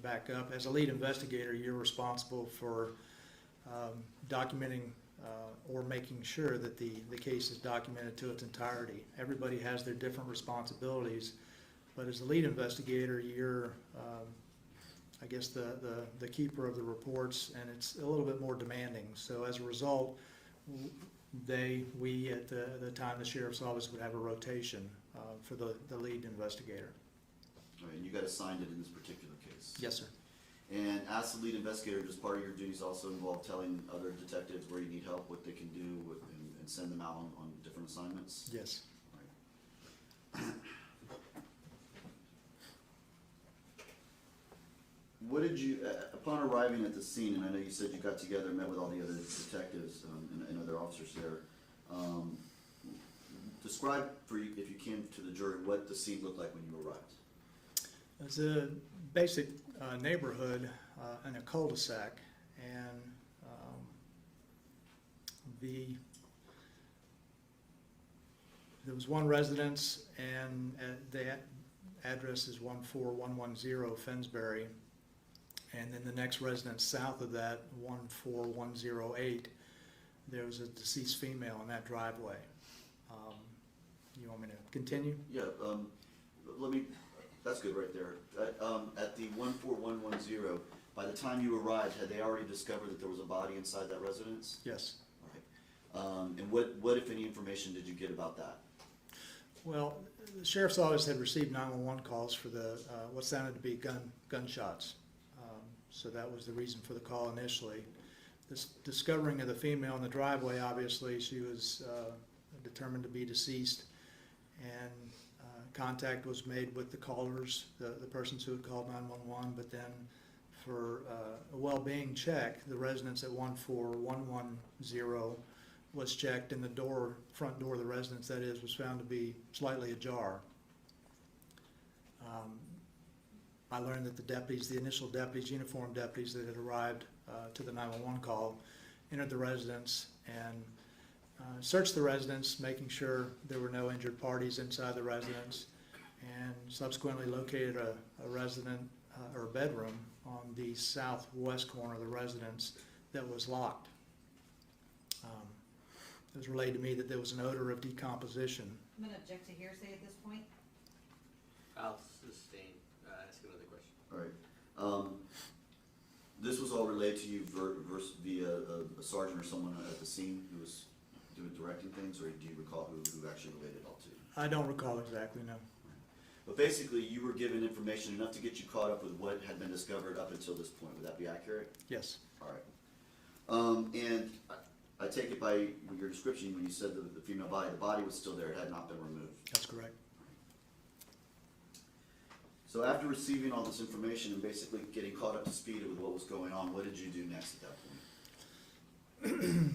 back up. As a lead investigator, you're responsible for documenting or making sure that the case is documented to its entirety. Everybody has their different responsibilities, but as a lead investigator, you're, I guess, the keeper of the reports, and it's a little bit more demanding. So as a result, we at the time the sheriff's office would have a rotation for the lead investigator. All right, and you got assigned it in this particular case? Yes, sir. And as the lead investigator, does part of your duties also involve telling other detectives where you need help, what they can do, and send them out on different assignments? Yes. Right. What did you, upon arriving at the scene, and I know you said you got together and met with all the other detectives and other officers there, describe, if you can, to the jury what the scene looked like when you arrived. It's a basic neighborhood in a cul-de-sac, and there was one residence, and the address is 14110 Finsbury, and then the next residence south of that, 14108, there was a deceased female in that driveway. You want me to continue? Yeah, that's good right there. At the 14110, by the time you arrived, had they already discovered that there was a body inside that residence? Yes. All right. And what, if any, information did you get about that? Well, the sheriff's office had received 911 calls for what sounded to be gunshots. So that was the reason for the call initially. This discovering of the female in the driveway, obviously she was determined to be deceased, and contact was made with the callers, the persons who had called 911, but then for a well-being check, the residence at 14110 was checked, and the front door of the residence, that is, was found to be slightly ajar. I learned that the initial deputies, uniformed deputies that had arrived to the 911 call, entered the residence and searched the residence, making sure there were no injured parties inside the residence, and subsequently located a resident or bedroom on the southwest corner of the residence that was locked. It was relayed to me that there was an odor of decomposition. I'm going to object to hearsay at this point. I'll sustain. Ask another question. All right. This was all relayed to you via a sergeant or someone at the scene who was directing things, or do you recall who actually relayed it all to you? I don't recall exactly, no. But basically, you were given information enough to get you caught up with what had been discovered up until this point. Would that be accurate? Yes. All right. And I take it by your description when you said the female body, the body was still there. It had not been removed. That's correct. So after receiving all this information and basically getting caught up to speed with what was going on, what did you do next at that point?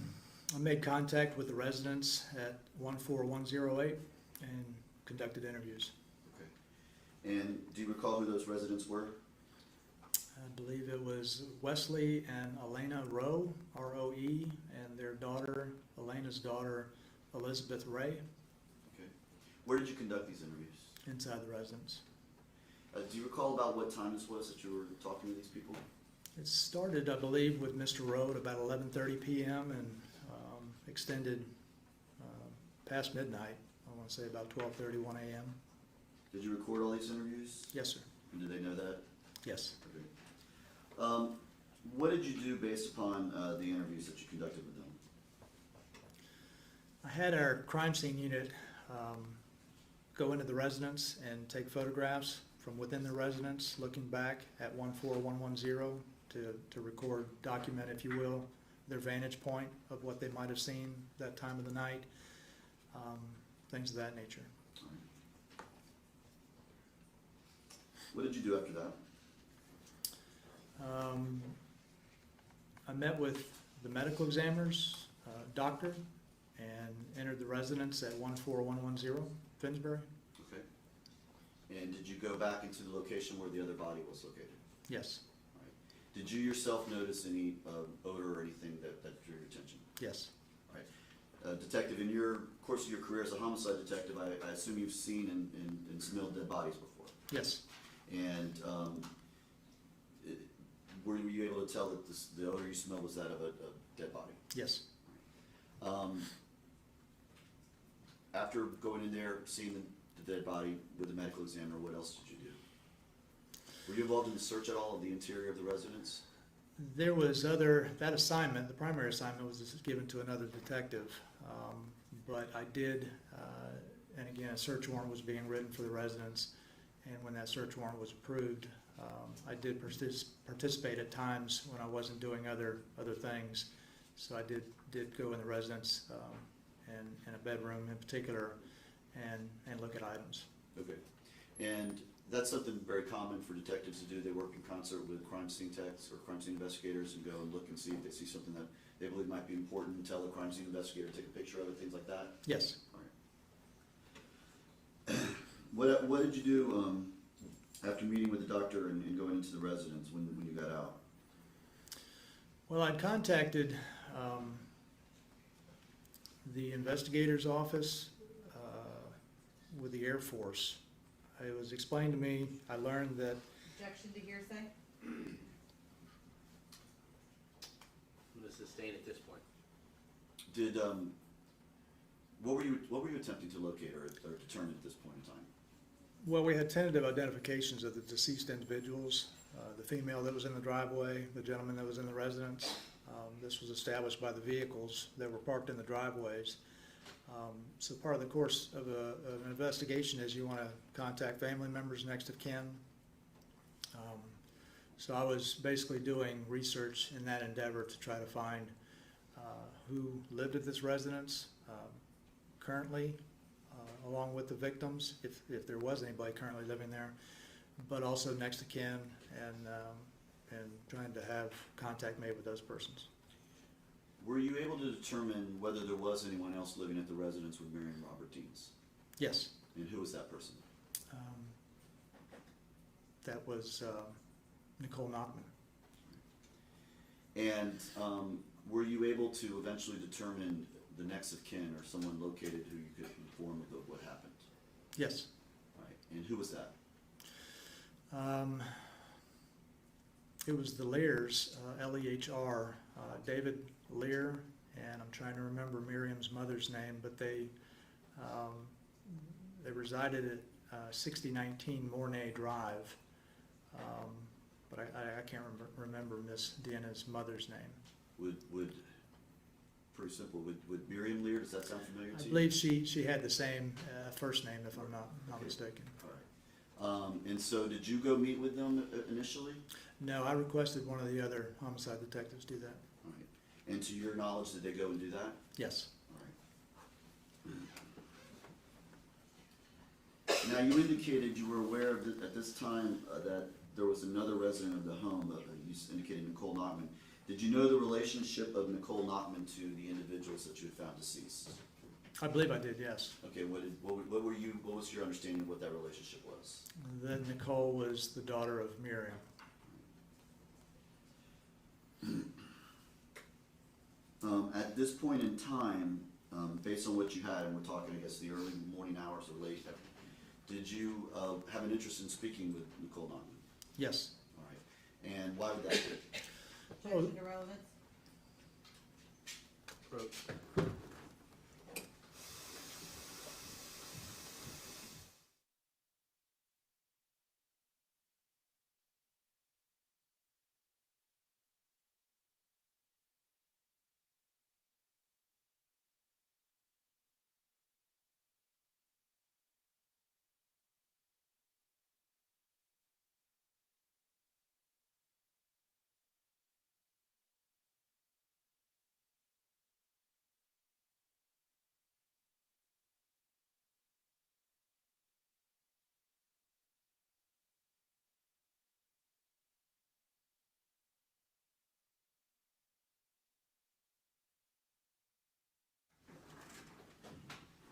I made contact with the residents at 14108 and conducted interviews. Okay. And do you recall who those residents were? I believe it was Wesley and Elena Rowe, R-O-E, and their daughter, Elena's daughter, Elizabeth Ray. Okay. Where did you conduct these interviews? Inside the residence. Do you recall about what time this was that you were talking to these people? It started, I believe, with Mr. Rowe at about 11:30 p.m. and extended past midnight. I want to say about 12:30, 1 a.m. Did you record all these interviews? Yes, sir. And did they know that? Yes. Okay. What did you do based upon the interviews that you conducted with them? I had our crime scene unit go into the residence and take photographs from within the residence, looking back at 14110 to record, document, if you will, their vantage point of what they might have seen that time of the night, things of that nature. All right. What did you do after that? I met with the medical examiner's doctor and entered the residence at 14110 Finsbury. Okay. And did you go back into the location where the other body was located? Yes. All right. Did you yourself notice any odor or anything that drew your attention? Yes. All right. Detective, in your course of your career as a homicide detective, I assume you've seen and smelled dead bodies before. Yes. And were you able to tell that the odor you smelled was that of a dead body? Yes. After going in there, seeing the dead body with the medical examiner, what else did you do? Were you involved in the search at all of the interior of the residence? There was that assignment, the primary assignment was given to another detective, but I did, and again, a search warrant was being written for the residence, and when that search warrant was approved, I did participate at times when I wasn't doing other things. So I did go in the residence, and in a bedroom in particular, and look at items. Okay. And that's something very common for detectives to do. They work in concert with crime scene techs or crime scene investigators and go and look and see if they see something that they believe might be important and tell the crime scene investigator to take a picture of it, things like that. Yes. All right. What did you do after meeting with the doctor and going into the residence when you got out? Well, I'd contacted the investigator's office with the Air Force. It was explained to me, I learned that Objection to hearsay? The sustained at this point. Did what were you attempting to locate or determine at this point in time? well, we had tentative identifications of the deceased individuals, the female that was in the driveway, the gentleman that was in the residence. This was established by the vehicles that were parked in the driveways. So part of the course of an investigation is you want to contact family members, next of kin. So I was basically doing research in that endeavor to try to find who lived at this residence currently, along with the victims, if there was anybody currently living there, but also next to kin, and trying to have contact made with those persons. Were you able to determine whether there was anyone else living at the residence with Miriam Robertines? Yes. And who was that person? That was Nicole Nachtman. And were you able to eventually determine the next of kin or someone located who you could inform of what happened? Yes. Right. And who was that? It was the Lears, L-E-H-R, David Lear, and I'm trying to remember Miriam's mother's name, but they resided at 6019 Mornay Drive, but I can't remember Miss Deanna's mother's name. Pretty simple, would Miriam Lear, does that sound familiar to I you? believe she had the same first name, if I'm not mistaken. All right. And so did you go meet with them initially? No, I requested one of the other homicide detectives do that. All right. And to your knowledge, did they go and do that? Yes. All right. Now, you indicated you were aware of at this time that there was another resident of the home, you indicated Nicole Nachtman. Did you know the relationship of Nicole Nachtman to the individuals that you had found deceased? I believe I did, yes. Okay, what was your understanding of what that relationship was? That Nicole was the daughter of Miriam. At this point in time, based on what you had, and we're talking, I guess, the early morning hours or late, did you have an interest in speaking with Nicole Nachtman? Yes. All right. And why would that be? Objection to relevance?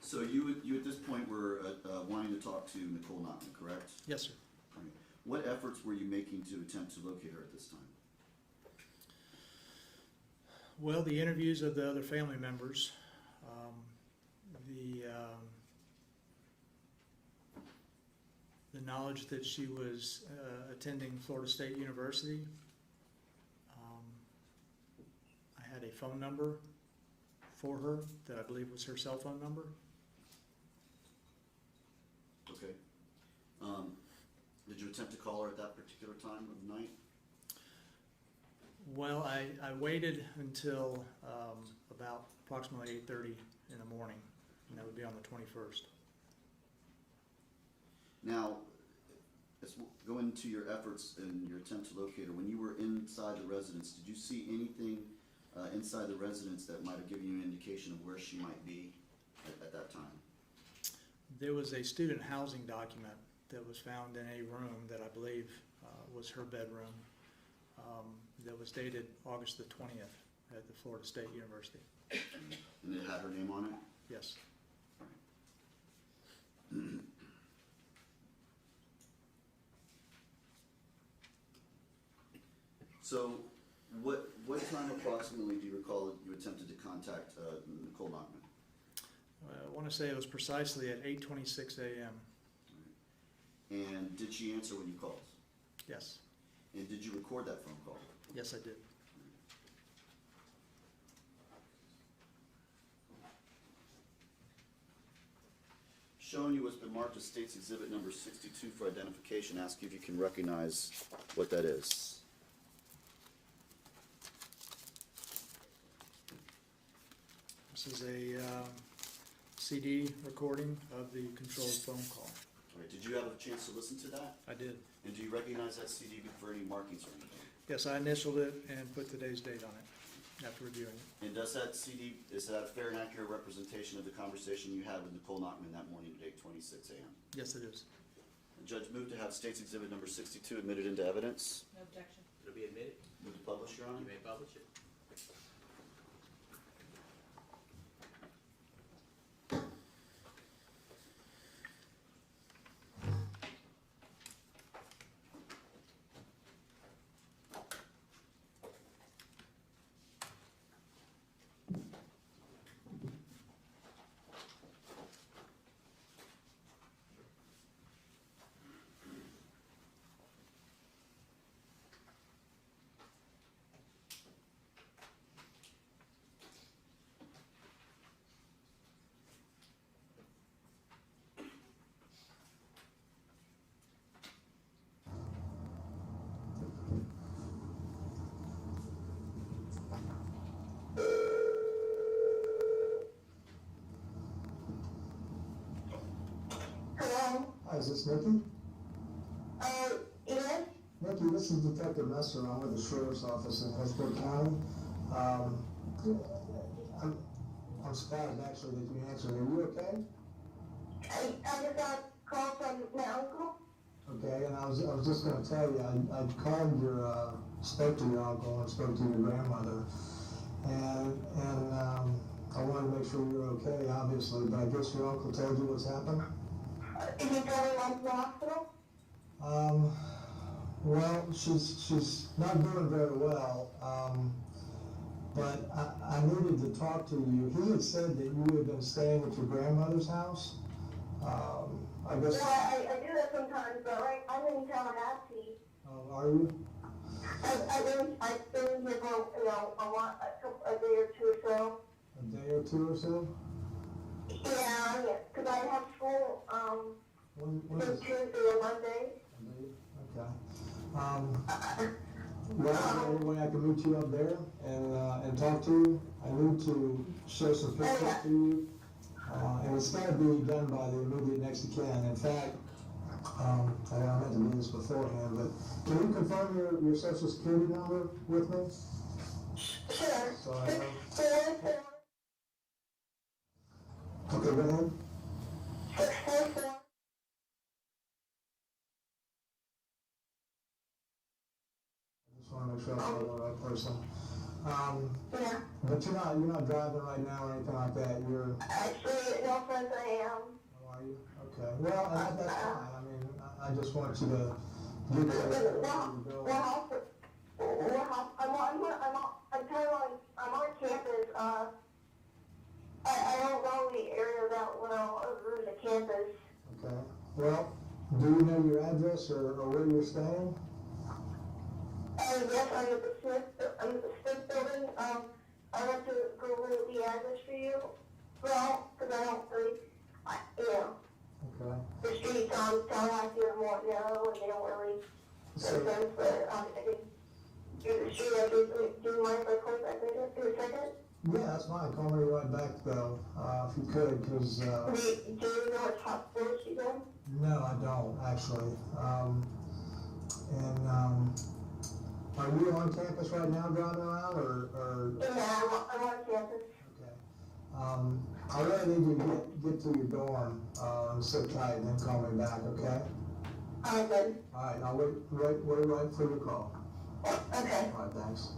So you at this point were wanting to talk to Nicole Nachtman, correct? Yes, sir. All right. What efforts were you making to attempt to locate her at this time? Well, the interviews of the other family members, the knowledge that she was attending Florida State University, had a phone number for her that I believe was her cell phone number. Okay. Did you attempt to call her at that particular time of night? Well, I waited until about approximately 8:30 in the morning, and that would be on the 21st. Now, let's go into your efforts and your attempt to locate her. When you were inside the residence, did you see anything inside the residence that might have given you an indication of where she might be at that time? There was a student housing document that was found in a room that I believe was her bedroom that was dated August the 20th at the Florida State University. And it had her name on it? Yes. So, what time approximately do you recall that you attempted to contact Nicole Nachtman? I want to say it was precisely at 8:26 a.m. And did she answer when you called? Yes. And did you record that phone call? Yes, I did. Showing you what's been marked as State's Exhibit number 62 for identification. Ask you if you can recognize what that is. This is a CD recording of the controlled phone call. All right, did you have a chance to listen to that? I did. And do you recognize that CD for any markings or anything? Yes, I initialed it and put today's date on it after reviewing it. And does that CD, is that a fair and accurate representation of the conversation you had with Nicole Nachtman that morning at 8:26 a.m.? Yes, it is. The judge moved to have State's Exhibit number 62 admitted into evidence. No objection. It'll be admitted. Move to publish, Your Honor. You may publish it. Hello? Hi, is this Nikki? Yes? Nikki, this is Detective Messer. I'm with the Sheriff's Office in Hillsborough County. I'm surprised actually that you answered. Are you okay? I just got a call from my uncle. Okay, and I was just going to tell you, I called spoke to your uncle and spoke to your grandmother, and I wanted to make sure you're okay, obviously, but I guess your uncle told you what's happened? Is he going to the hospital? Well, she's not doing very well, but I needed to talk to you. He had said that you had been staying at your grandmother's house. I guess. Well, I do that sometimes, but right, I'm in Tallahassee. Oh, are you? I've been here for, a day or two or so. A day or two or so? Yeah, because I have school, When this is Tuesday or Monday. Okay. Well, is there any way I can meet you up there and talk to you? I need to show some pictures to you. And it's got to be done by the immediate next of kin. In fact, I meant to do this beforehand, but can you confirm your social security number with me? Sure. So I know. 644. Okay, go ahead. 644. I just want to make sure I call the right person. Yeah. But you're not driving right now or anything like that. You're. Actually, no friends I am. Oh, are you? Okay. Well, that's fine. I mean, I just want you to get there. I'm on campus. I don't know the area that well over the campus. Okay. Well, do you know your address or where you're staying? Yes, I'm at the Smith building. I'd have to go over the address for you, well, because I don't really, Okay. the streets on Tallahassee are more narrow and they don't really make So, sense, but, I can do the street address, do you mind if I call back later, do a second? yeah, that's fine. Call me right back though, if you could, because, Do you know what hospital she's in? no, I don't actually. Are you on campus right now driving around or? Yeah, I'm on campus. Okay. I really need you to get to your dorm, and sit tight and then call me back, okay? I'm good. Alright, I'll wait right for your call. Okay. Alright, thanks.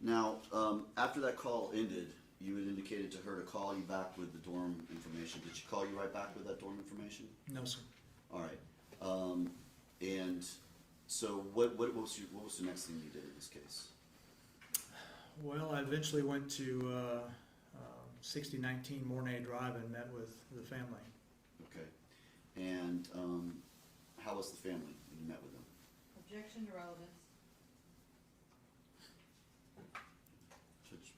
Now, after that call ended, you had indicated to her to call you back with the dorm information. Did she call you right back with that dorm information? No, sir. All right. And so what was the next thing you did in this case? Well, I eventually went to 6019 Mornay Drive and met with the family. Okay. And how was the family when you met with them? Objection to relevance. Judge,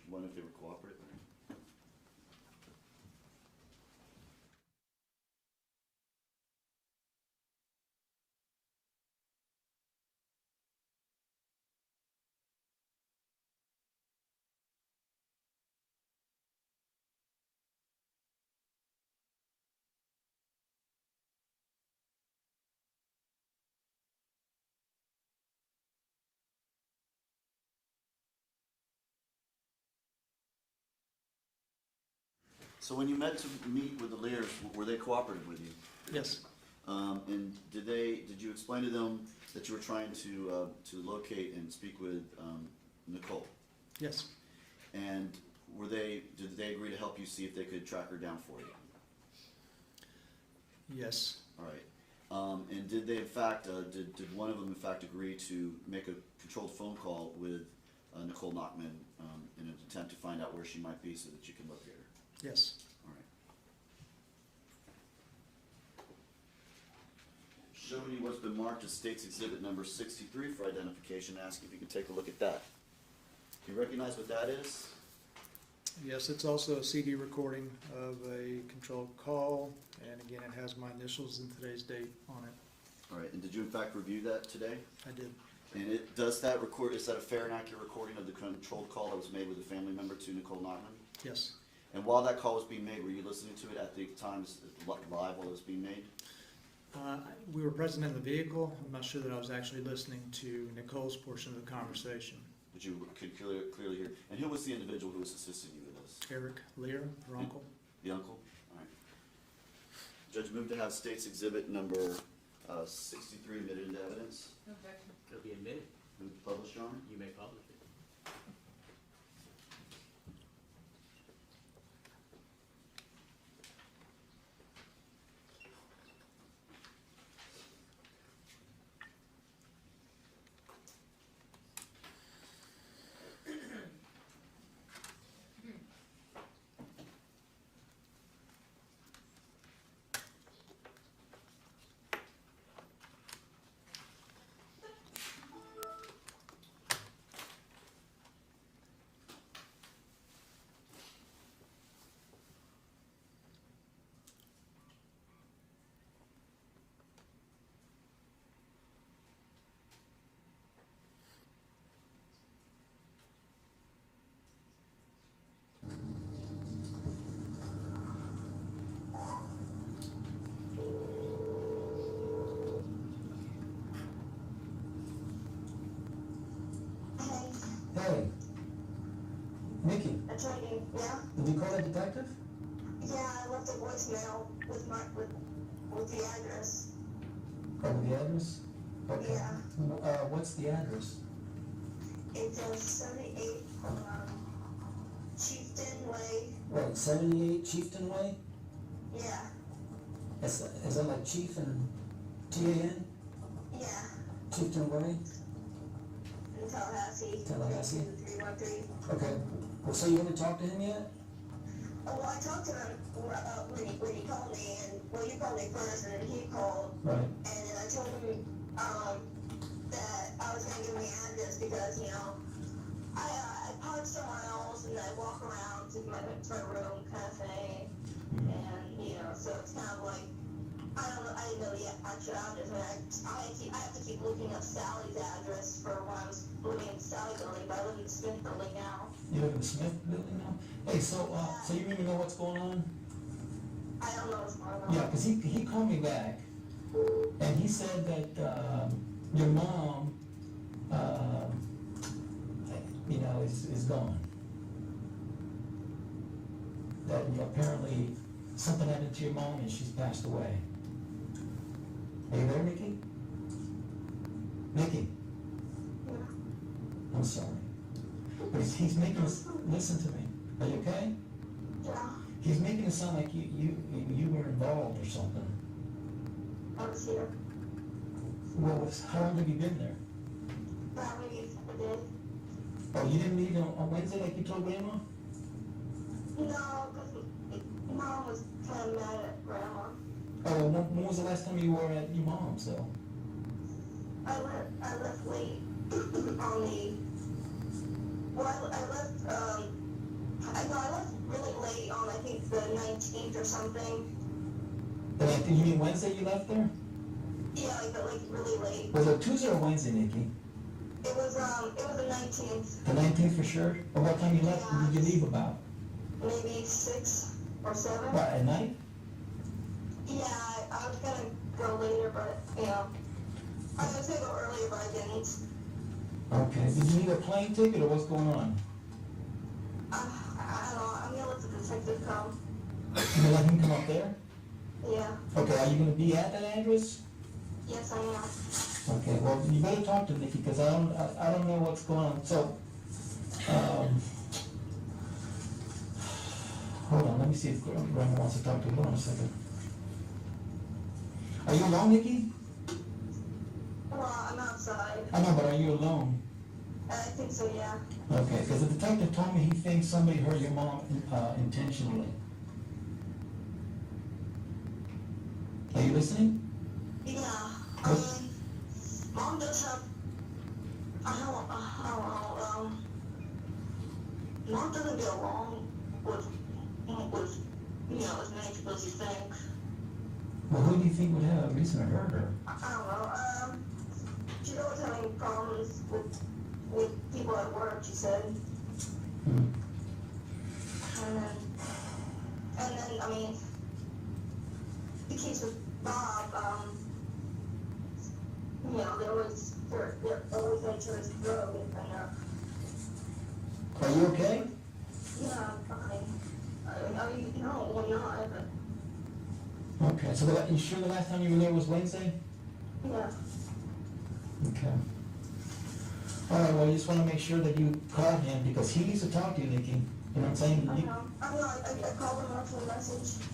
wonder if they were cooperative? So when you met to meet with the Lears, were they cooperative with you? Yes. And did you explain to them that you were trying to locate and speak with Nicole? Yes. And did they agree to help you see if they could track her down for you? Yes. All right. And did they in fact, did one of them in fact agree to make a controlled phone call with Nicole Nachtman in an attempt to find out where she might be so that you can locate her? Yes. All right. Showing you what's been marked as State's Exhibit number 63 for identification. Ask if you can take a look at that. Do you recognize what that is? Yes, it's also a CD recording of a controlled call, and again, it has my initials and today's date on it. All right. And did you in fact review that today? I did. And is that a fair and accurate recording of the controlled call that was made with a family member to Nicole Nachtman? Yes. And while that call was being made, were you listening to it at the time live while it was being made? We were present in the vehicle. I'm not sure that I was actually listening to Nicole's portion of the conversation. But you could clearly hear. And who was the individual who was assisting you with this? Eric Lear, her uncle. The uncle? All right. Judge, move to have State's Exhibit number 63 admitted into evidence. No objection. It'll be admitted. Move to publish, Your Honor. You may publish it. Hey, Nikki, That's right, yeah? did you call that detective? Yeah, I left a voicemail with the address. Oh, the address? Okay. Yeah. What's the address? It's 78, Chieftain Way. Wait, 78 Chieftain Way? Yeah. Is that like Chief and T-A-N? Yeah, Yeah, Chieftain Way, in Tallahassee. Tallahassee? 313. Okay. Well, so you haven't talked to him yet? Oh, well, I talked to him when he called me, and, well, you called me first, and then he called, Right. and then I told him, that I was gonna give him the address because, you know, I parked somewhere else, and I walk around to my room kind of thing, and, you know, so it's kind of like, I don't know, I didn't know the actual address, I have to keep looking up Sally's address for when I was living in the Sally building, but I live in the Smith building now. You live in the Smith building now? Hey, so you really know what's going on? I don't know what's going on. Yeah, because he called me back, and he said that, your mom, you know, is gone. That, you know, apparently something happened to your mom and she's passed away. Are you there, Nikki? Nikki? I'm sorry. But he's making us, listen to me. Are you okay? Yeah, He's making it sound like you were involved or something. I was here. Well, how long have you been there? Probably a day. Oh, you didn't leave on Wednesday like you told Grandma? No, because Mom was kind of mad at Grandma. Oh, when was the last time you were at your mom's though? I left late on the, well, I left really late on, I think, the 19th or something. You mean Wednesday you left there? Yeah, like really late. Was it Tuesday or Wednesday, Nikki? It was the 19th, The 19th for sure? Or what time you left? Did you leave about? maybe 6 or 7. What, at night? Yeah, I was gonna go later, but, you know, I was gonna go earlier, but I didn't. Okay. Did you need a plane ticket or what's going on? I don't know, I'm gonna let the detective come. You gonna let him come up there? Yeah, Okay, are you gonna be at that address? yes, I am. Okay, well, you better talk to Nikki, because I don't know what's going on. So, hold on, let me see if Grandma wants to talk to you. Hold on a second. Are you alone, Nikki? Well, I'm outside. I know, but are you alone? I think so, yeah. Okay, because the detective told me he thinks somebody hurt your mom intentionally. Are you listening? Yeah, I mean, Mom does have, I don't know, Mom doesn't get along with, you know, as many people as you think. Well, who do you think would have a reason to hurt her? I don't know, she's always having problems with people at work, she said. Hmm. And then, I mean, the case with Bob, you know, they're always going to his throat, and, Are you okay? yeah, I'm fine. I mean, no, I'm not, but, Okay, so you sure the last time you were there was Wednesday? yeah. Okay. All right, well, I just want to make sure that you call him, because he needs to talk to you, Nikki. You know what I'm saying? I know. I called him after the message.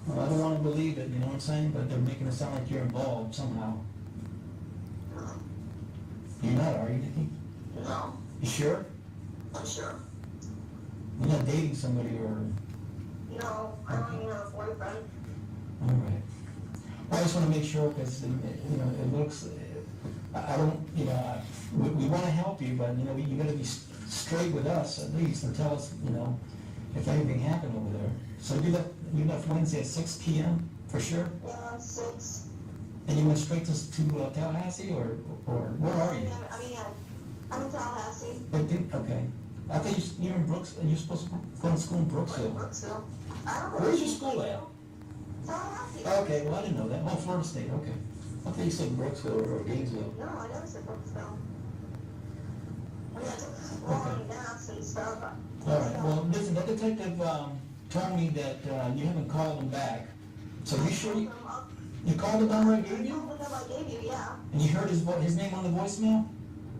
Well, I don't want to believe it, you know what I'm saying? But they're making it sound like you're involved somehow. You're not, are you, Nikki? No, You sure? I'm sure. You're not dating somebody or... No, I don't even have a boyfriend. All right. I just want to make sure, because, you know, it looks... I don't, you know, we want to help you, but, you know, you got to be straight with us at least and tell us, you know, if anything happened over there. So you left Wednesday at 6 p.m. for sure? Yeah, 6. And you went straight to Tallahassee, or where are you? I mean, I'm in Tallahassee. Okay. I thought you're in you're supposed to go to school in Brooksville. Brooksville. I don't know. Where's your school at? Tallahassee. Okay, well, I didn't know that. Oh, Florida State, okay. I thought you said Brooksville or Gainesville. No, I never said Brooksville. I mean, I took long naps and stuff. All right, well, listen, that detective told me that you haven't called him back. So you sure you called the number I gave I you? called the number I gave you, yeah. And you heard his name on the voicemail?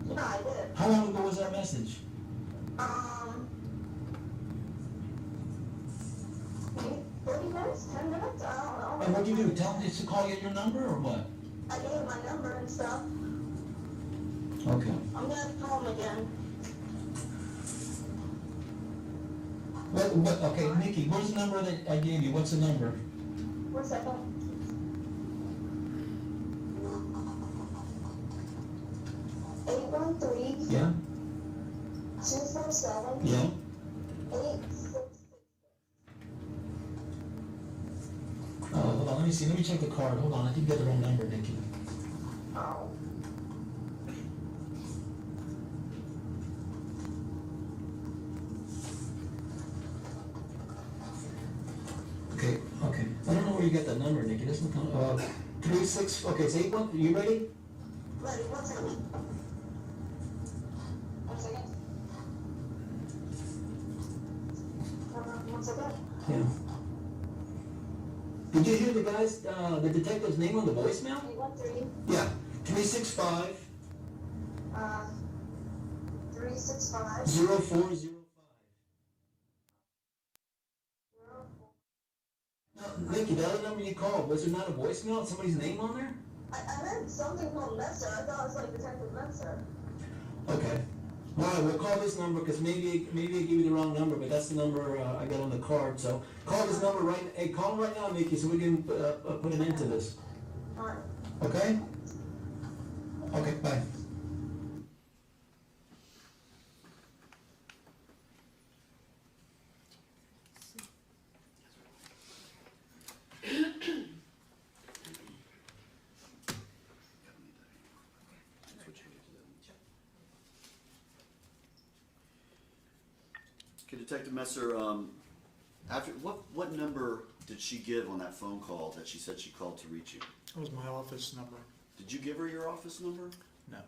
Yeah, I did. How long ago was that message? Maybe 30 minutes, 10 minutes, I don't know. And what'd you do? Tell him just to call you at your number or what? I gave him my number and stuff. Okay. I'm gonna call him again. Okay, Nikki, where's the number that I gave you? What's the number? 1 second. 813 Yeah? 247 Yeah? 8666. Hold on, let me see. Let me check the card. Hold on, I think you got the wrong number, Nikki. Oh. Okay. I don't know where you got that number, Nikki. That's not, 36, okay, it's 81, you ready? Ready, 1 second. 1 second. 1 second. Yeah. Did you hear the guy's, the detective's name on the voicemail? 813 Yeah, 365 365 0405. No, Nikki, the other number you called, was there not a voicemail? Somebody's name on there? I heard something called Messer. I thought it was like Detective Messer. Okay. All right, we'll call this number because maybe I gave you the wrong number, but that's the number I got on the card. So call this number right. Hey, call him right now, Nikki, so we can put an end to this. Alright. Okay? Okay. Bye. Okay, Detective Messer, after, what number did she give on that phone call that she said she called to reach you? That was my office number. Did you give her your office number? No,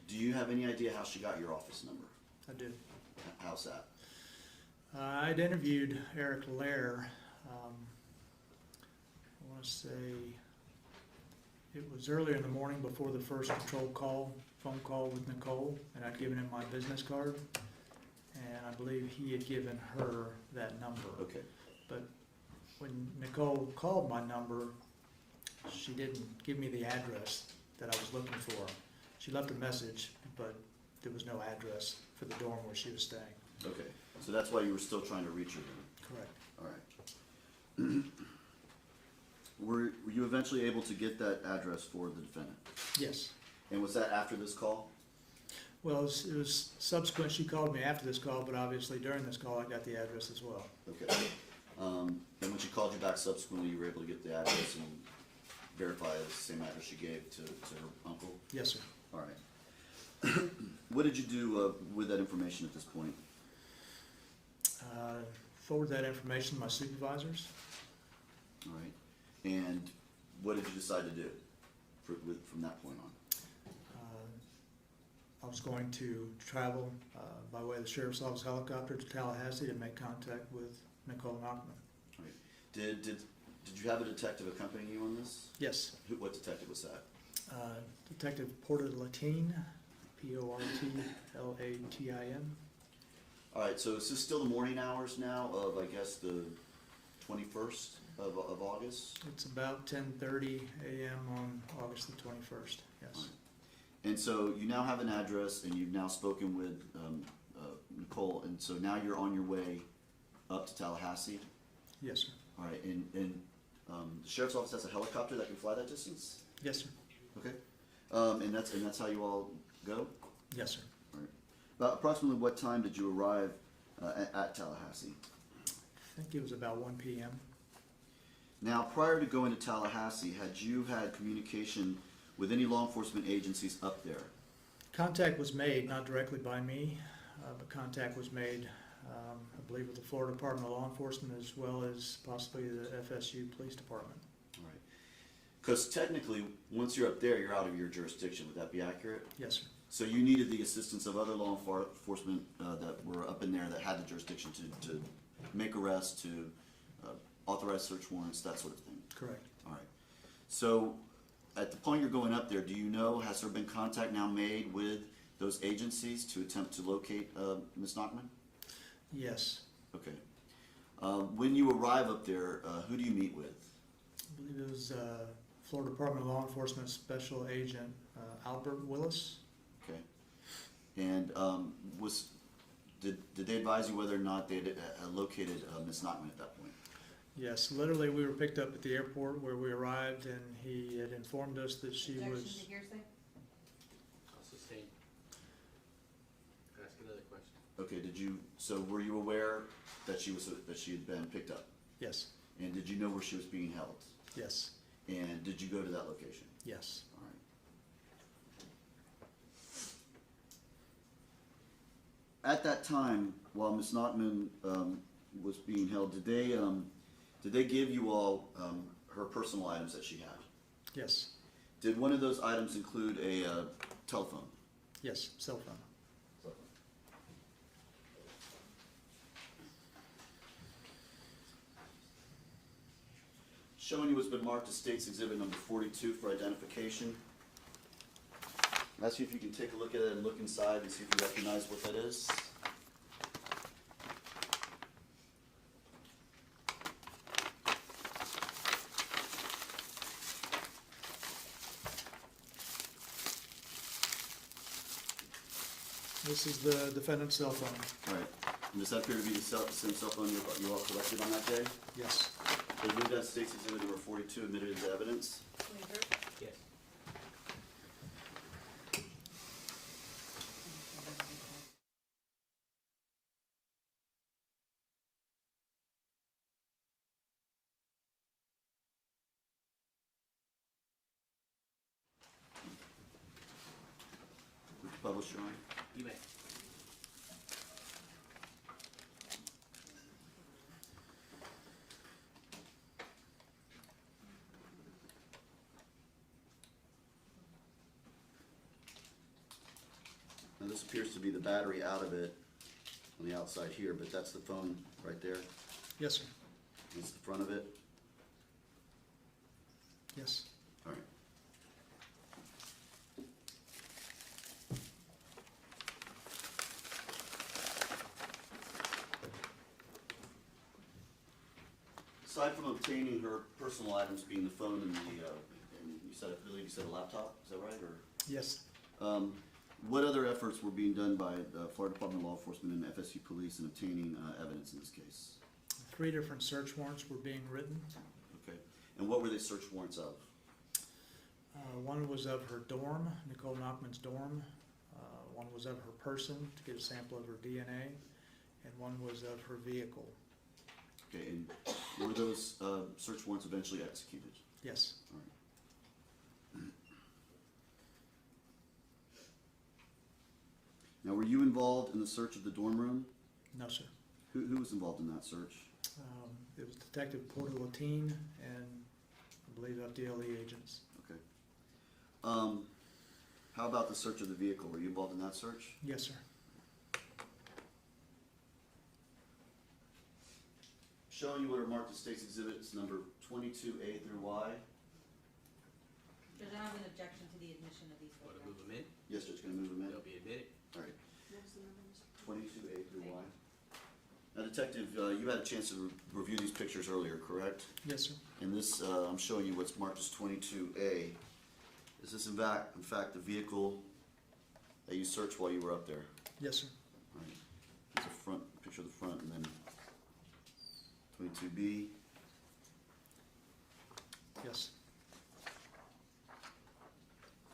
Do you have any idea how she got your office number? I did. How's that? I'd interviewed Eric Lair. I want to say it was earlier in the morning before the first phone call with Nicole, and I'd given him my business card, and I believe he had given her that number. Okay. But when Nicole called my number, she didn't give me the address that I was looking for. She left a message, but there was no address for the dorm where she was staying. Okay, so that's why you were still trying to reach her then? Correct. All right. Were you eventually able to get that address for the defendant? Yes. And was that after this call? Well, it was subsequent. She called me after this call, but obviously during this call, I got the address as well. Okay. And when she called you back subsequently, you were able to get the address and verify it's the same address she gave to her uncle? Yes, sir. All right. What did you do with that information at this point? Forward that information to my supervisors. All right. And what did you decide to do from that point on? I was going to travel by way of the Sheriff's Office helicopter to Tallahassee to make contact with Nicole Nachtman. All right. Did you have a detective accompanying you on this? Yes. What detective was that? Detective Porter Latine, Portlatin. All right, so is this still the morning hours now of, I guess, the 21st of August? It's about 10:30 a.m. on August the 21st, yes. All right. And so you now have an address and you've now spoken with Nicole, and so now you're on your way up to Tallahassee? Yes, sir. All right, and the Sheriff's Office has a helicopter that can fly that distance? Yes, sir. Okay. And that's how you all go? Yes, sir. All right. About approximately what time did you arrive at Tallahassee? I think it was about 1 p.m. Now, prior to going to Tallahassee, had you had communication with any law enforcement agencies up there? Contact was made, not directly by me, but contact was made, I believe, with the Florida Department of Law Enforcement as well as possibly the FSU Police Department. All right. Because technically, once you're up there, you're out of your jurisdiction. Would that be accurate? Yes, sir. So you needed the assistance of other law enforcement that were up in there that had the jurisdiction to make arrests, to authorize search warrants, that sort of thing. Correct. All right. So at the point you're going up there, do you know, has there been contact now made with those agencies to attempt to locate Ms. Nachtman? Yes. Okay. When you arrive up there, who do you meet with? I believe it was Florida Department of Law Enforcement Special Agent Albert Willis. Okay. And did they advise you whether or not they had located Ms. Nachtman at that point? Yes, literally, we were picked up at the airport where we arrived, and he had informed us that she Objection was. to hearsay? I'll sustain. Ask another question. Okay, so were you aware that she had been picked up? Yes, And did you know where she was being held? yes, And did you go to that location? yes. All right. At that time, while Ms. Nachtman was being held, did they give you all her personal items that she had? Yes, Did one of those items include a telephone? yes, cell phone. Showing you what's been marked as State's Exhibit number 42 for identification. Ask you if you can take a look at it and look inside and see if you recognize what that is. This is the defendant's cell phone. All right. And does that appear to be the same cell phone you all collected on that day? Yes, They moved that State's Exhibit number 42 admitted into evidence. Waiver? Yes. Would you publish, Your Honor? You may. Now this appears to be the battery out of it on the outside here, but that's the phone right there. yes, sir, It's the front of it. yes. All right. Aside from obtaining her personal items being the phone and I believe you said a laptop, is that right, or? Yes. What other efforts were being done by the Florida Department of Law Enforcement and FSU Police in obtaining evidence in this case? 3 different search warrants were being written. Okay, and what were they search warrants of? One was of her dorm, Nicole Nachtman's dorm. One was of her person to get a sample of her DNA, and one was of her vehicle. Okay, and were those search warrants eventually executed? Yes, All right. Now, were you involved in the search of the dorm room? no, sir. Who was involved in that search? It was Detective Porter Latine and I believe FDLE agents. Okay. How about the search of the vehicle? Were you involved in that search? Yes, sir. Showing you what are marked as State's Exhibits number 22A through Y. Judge, I have an objection to the admission of these Want to photographs. move them in? Yes, Judge, gonna move them in? They'll be admitted. All right. 22A through Y. Now, Detective, you had a chance to review these pictures earlier, correct? Yes, sir. And this, I'm showing you what's marked as 22A. Is this in fact the vehicle that you searched while you were up there? Yes, sir. All right. It's a front, picture of the front, and then 22B. Yes,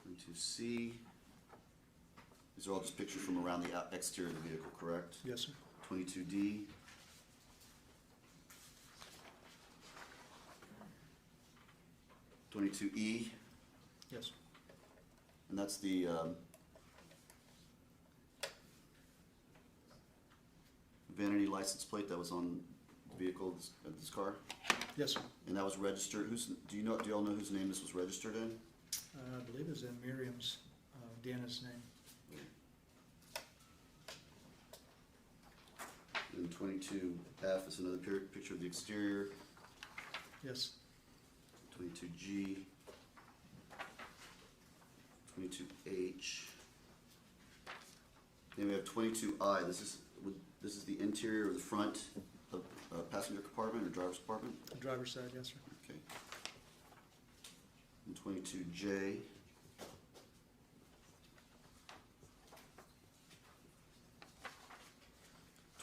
22C. These are all just pictures from around the exterior of the vehicle, correct? yes, sir. 22D. (22E), Yes, sir. and that's the vanity license plate that was on the vehicle of this car, Yes, sir. and that was registered. Do you all know whose name this was registered in? I believe it was in Miriam's, Deanna's name. And 22F is another picture of the exterior. Yes, 22G, 22H. Then we have 22I. This is the interior of the front of passenger compartment or driver's compartment. the driver's side, yes, sir. Okay. And 22J.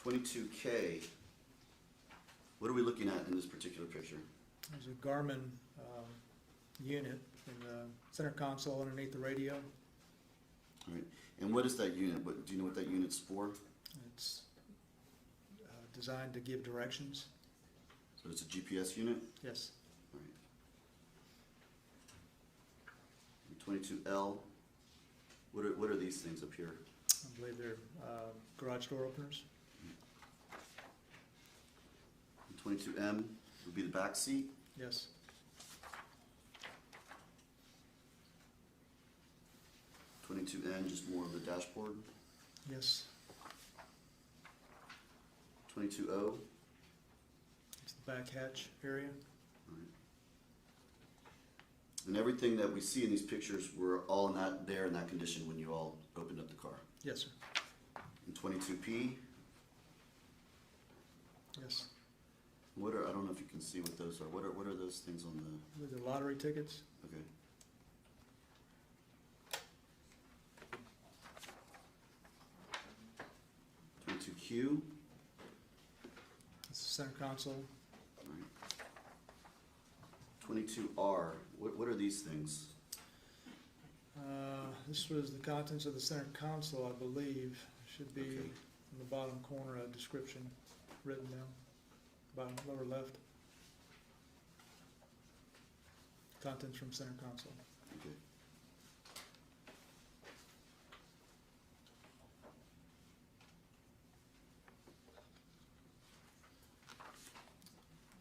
(22K). What are we looking at in this particular picture? There's a Garmin unit in the center console underneath the radio. All right. And what is that unit? What, do you know what that unit's for? It's designed to give directions. So it's a GPS unit? Yes. All right. 22L. What are these things up here? I believe they're garage door openers. 22M would be the back seat. Yes. 22N, just more of the dashboard. Yes. 22O. It's the back hatch area. And everything that we see in these pictures were all in that condition when you all opened up the car. Yes, sir. And 22P. Yes. I don't know if you can see what those are. What are those things on the? With the lottery tickets. Okay. (22Q). It's the center console. All right. 22R. What are these things? This was the contents of the center console, I believe. Should be Okay. in the bottom corner a description written down, bottom lower left. Contents from center console. Okay.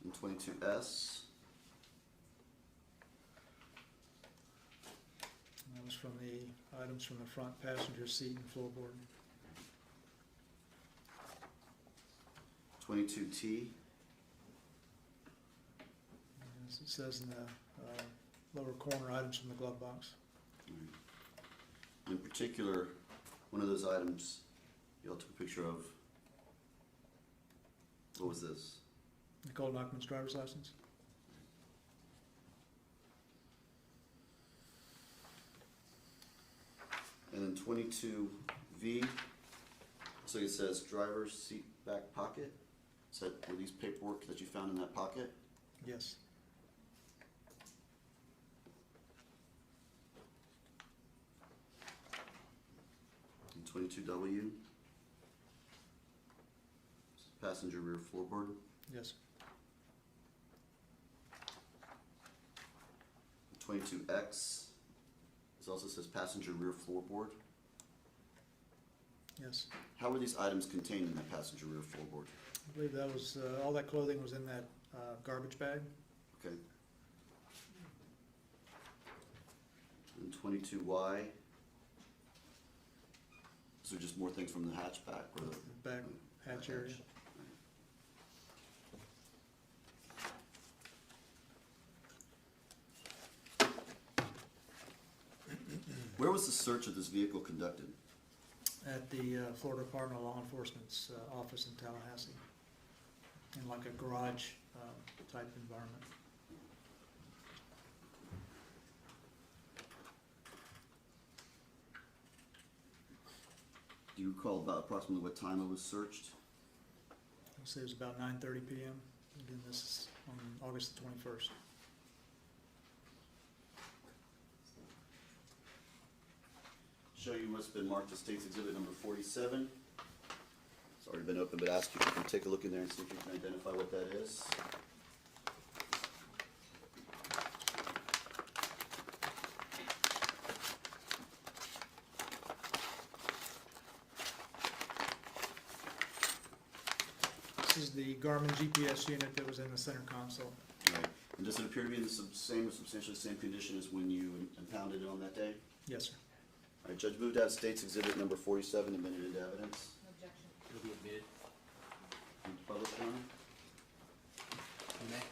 And 22S. And that was from the items from the front passenger seat and floorboard. 22T. As it says in the lower corner, items from the glove box. In particular, one of those items you all took a picture of. What was this? Nicole Nachtman's driver's license. And then 22V. So it says driver's seat back pocket. Is that release paperwork that you found in that pocket? Yes. And 22W. Passenger rear floorboard. Yes. 22X. This also says passenger rear floorboard. Yes. How were these items contained in that passenger rear floorboard? I believe that was, all that clothing was in that garbage bag. Okay. And 22Y. So just more things from the hatchback or the Back hatch area. Where was the search of this vehicle conducted? At the Florida Department of Law Enforcement's office in Tallahassee, in like a garage type environment. Do you recall about approximately what time it was searched? I'll say it was about 9:30 p.m. Again, this is on August the 21st. Show you what's been marked as State's Exhibit number 47. It's already been opened, but ask you if you can take a look in there and see if you can identify what that is. This is the Garmin GPS unit that was in the center console. Right. And does it appear to be in the same or substantially same condition as when you impounded it on that day? Yes, sir. All right, Judge, move to have State's Exhibit number 47 admitted into evidence. Objection. It'll be admitted. Into public forum. You may.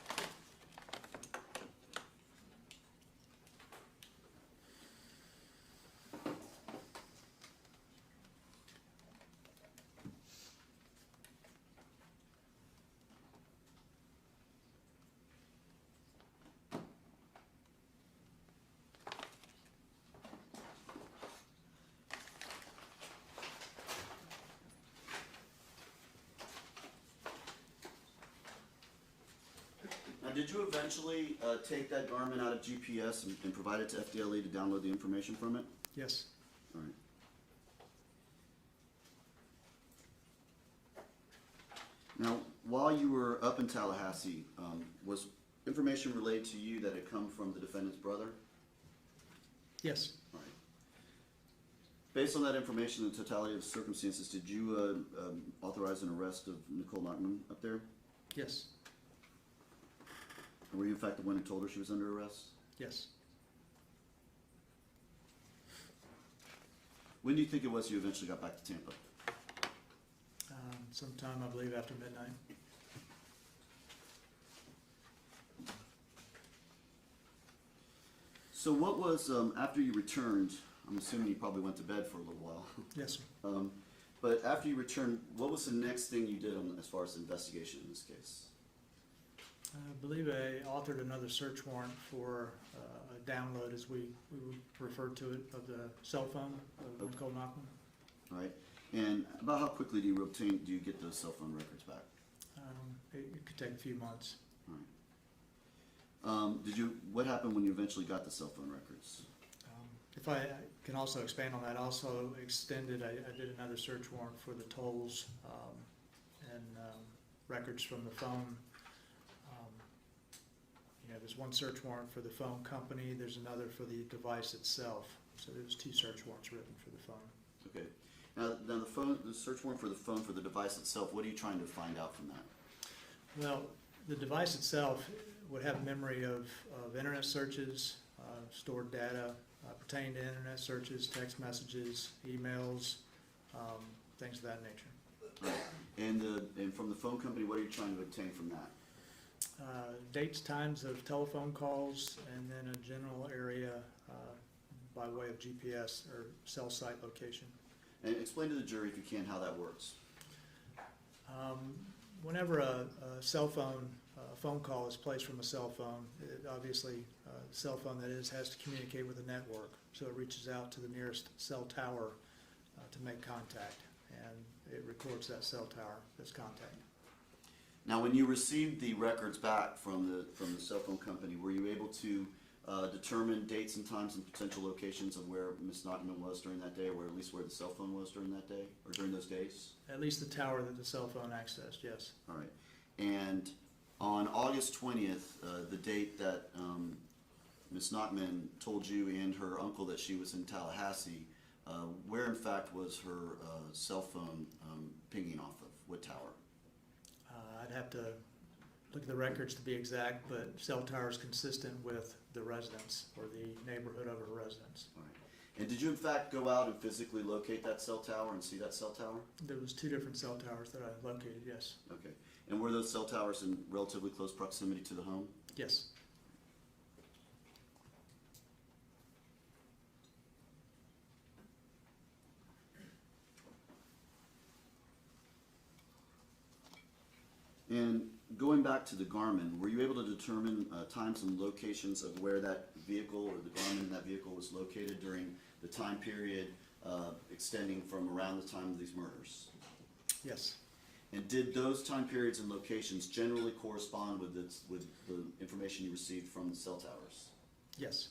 did you eventually take that Garmin out of GPS and provide it to FDLE to download the information from it? Yes. All right. Now, while you were up in Tallahassee, was information relayed to you that had come from the defendant's brother? Yes. All right. Based on that information and the totality of the circumstances, did you authorize an arrest of Nicole Nachtman up there? Yes. Were you in fact the one who told her she was under arrest? Yes. When do you think it was you eventually got back to Tampa? Sometime, I believe, after midnight. So what was, after you returned, I'm assuming you probably went to bed for a little while, Yes, sir. but after you returned, what was the next thing you did as far as the investigation in this case? I believe I authored another search warrant for a download, as we would refer to it, of the cell phone of Nicole Nachtman. All right, and about how quickly do you get those cell phone records back? It could take a few months. All right. What happened when you eventually got the cell phone records? If I can also expand on that, also extended, I did another search warrant for the tolls and records from the phone. There's one search warrant for the phone company, there's another for the device itself. So there's 2 search warrants written for the phone. Okay. Now the search warrant for the phone for the device itself, what are you trying to find out from that? Well, the device itself would have memory of internet searches, stored data pertaining to internet searches, text messages, emails, things of that nature. Right. And from the phone company, what are you trying to obtain from that? Dates, times of telephone calls, and then a general area by way of GPS or cell site location. And explain to the jury, if you can, how that works. Whenever a cell phone, phone call is placed from a cell phone, obviously the cell phone that is has to communicate with the network, so it reaches out to the nearest cell tower to make contact, and it records that cell tower as contact. Now, when you received the records back from the cell phone company, were you able to determine dates and times and potential locations of where Ms. Nachtman was during that day, or at least where the cell phone was during that day, or during those days? At least the tower that the cell phone accessed, yes. All right. And on August 20th, the date that Ms. Nachtman told you and her uncle that she was in Tallahassee, where in fact was her cell phone pinging off of? What tower? I'd have to look at the records to be exact, but cell tower is consistent with the residence or the neighborhood of her residence. All right. And did you in fact go out and physically locate that cell tower and see that cell tower? There was 2 different cell towers that I located, yes. Okay. And were those cell towers in relatively close proximity to the home? Yes. And going back to the Garmin, were you able to determine times and locations of where that vehicle or the Garmin in that vehicle was located during the time period extending from around the time of these murders? Yes. And did those time periods and locations generally correspond with the information you received from the cell towers? Yes.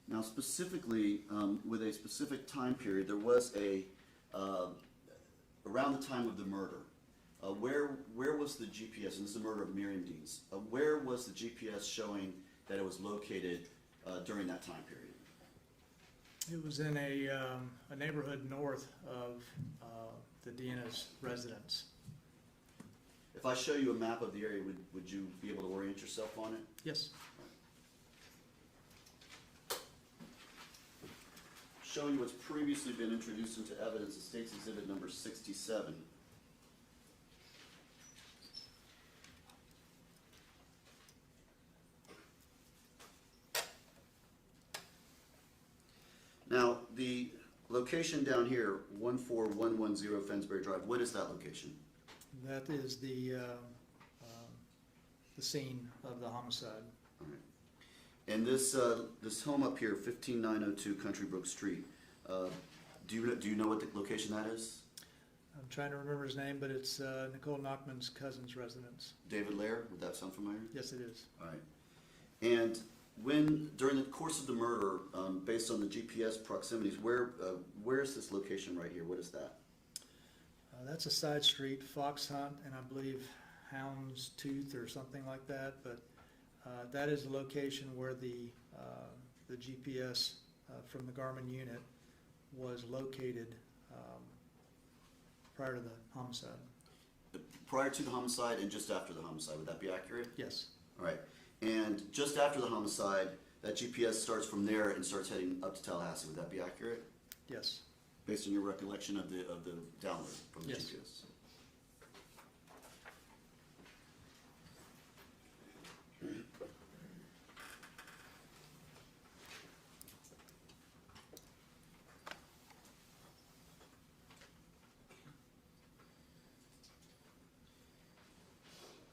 Now, specifically, with a specific time period, there was around the time of the murder, where was the GPS, and this is the murder of Miriam Deans, where was the GPS showing that it was located during that time period? It was in a neighborhood north of the Deanna's residence. If I show you a map of the area, would you be able to orient yourself on it? Yes. Showing you what's previously been introduced into evidence, it states exhibit number 67. Now, the location down here, 14110 Fensbury Drive, what is that location? That is the scene of the homicide. All right. And this home up here, 15902 Country Brook Street, Do you know what the location that is? I'm trying to remember his name, but it's Nicole Nachtman's cousin's residence. David Lair, would that sound familiar? Yes, it is. All right. And when, during the course of the murder, based on the GPS proximities, where is this location right here? What is that? That's a side street, Fox Hunt, and I believe Hound's Tooth or something like that. But that is the location where the GPS from the Garmin unit was located prior to the homicide. Prior to the homicide and just after the homicide, would that be accurate? Yes. All right. And just after the homicide, that GPS starts from there and starts heading up to Tallahassee. Would that be accurate? Yes. Based on your recollection of the download from the Yes. GPS?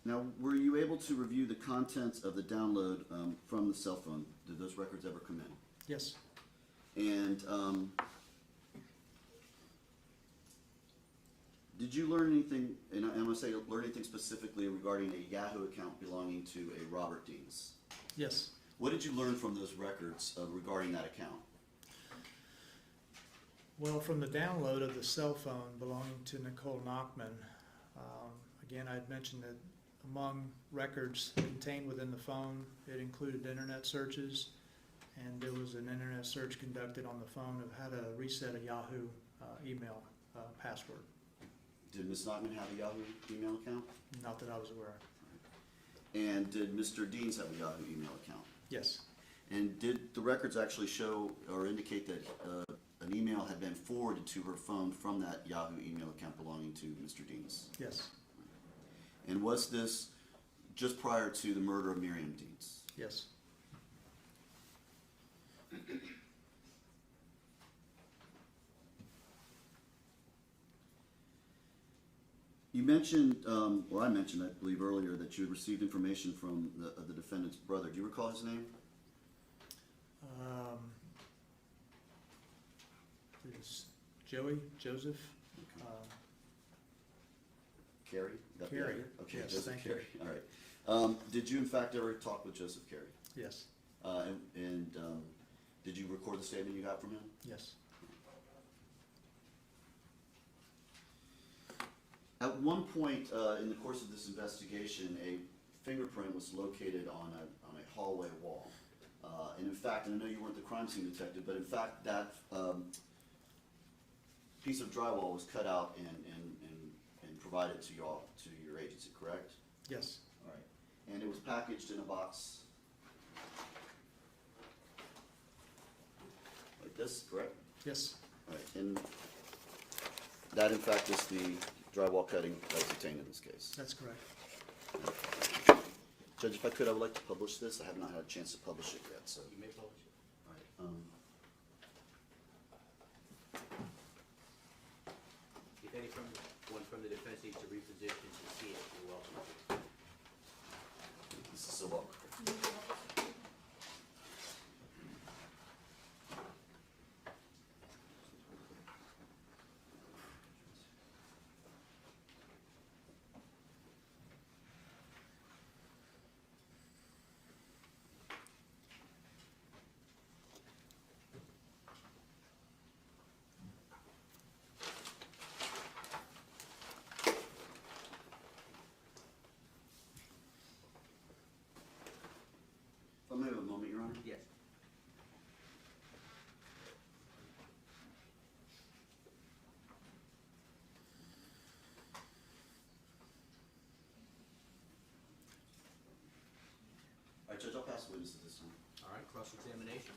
Now, were you able to review the contents of the download from the cell phone? Did those records ever come in? Yes. And did you learn anything, and I'm going to say learn anything specifically regarding a Yahoo account belonging to a Robert Deans? Yes. What did you learn from those records regarding that account? Well, from the download of the cell phone belonging to Nicole Nachtman, again, I had mentioned that among records contained within the phone, it included internet searches, and there was an internet search conducted on the phone of how to reset a Yahoo email password. Did Ms. Nachtman have a Yahoo email account? Not that I was aware of. And did Mr. Deans have a Yahoo email account? Yes. And did the records actually show or indicate that an email had been forwarded to her phone from that Yahoo email account belonging to Mr. Deans? Yes. And was this just prior to the murder of Miriam Deans? Yes. You mentioned, or I mentioned, I believe earlier, that you had received information from the defendant's brother. Do you recall his name? It was Joseph. Carey? That be Carey, accurate? Okay, yes, Joseph thank you. Carey. All right. Did you in fact ever talk with Joseph Carey? Yes. And did you record the statement you got from him? Yes. At one point in the course of this investigation, a fingerprint was located on a hallway wall. And in fact, and I know you weren't the crime scene detective, but in fact that piece of drywall was cut out and provided to your agency, correct? Yes. All right. And it was packaged in a box like this, correct? Yes. All right. And that in fact is the drywall cutting that's obtained in this case. That's correct. Judge, if I could, I would like to publish this. I have not had a chance to publish it yet, so. You may publish it. All right. If anyone from the defense needs to reposition to see it, you're welcome. This is so awkward. If I may have a moment, Your Honor. Yes. All right, Judge, I'll pass the witness at this time. All right, cross-examination.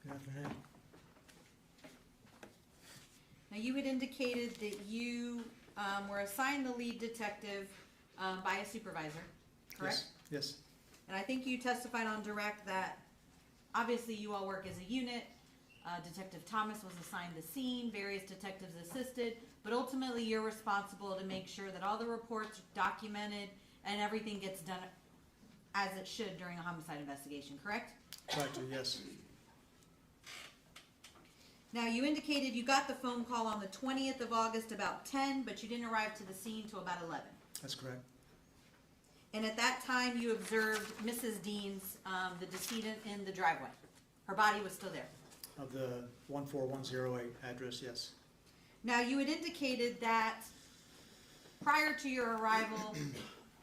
Good afternoon. Now, you had indicated that you were assigned the lead detective by a supervisor, correct? Yes. And I think you testified on direct that obviously you all work as a unit. Detective Thomas was assigned the scene, various detectives assisted, but ultimately you're responsible to make sure that all the reports are documented and everything gets done as it should during a homicide investigation, correct? Try to, yes. Now, you indicated you got the phone call on the 20th of August about 10, but you didn't arrive to the scene till about 11. That's correct. And at that time, you observed Mrs. Dean's, the decedent, in the driveway. Her body was still there. Of the 14108 address, yes. Now, you had indicated that prior to your arrival,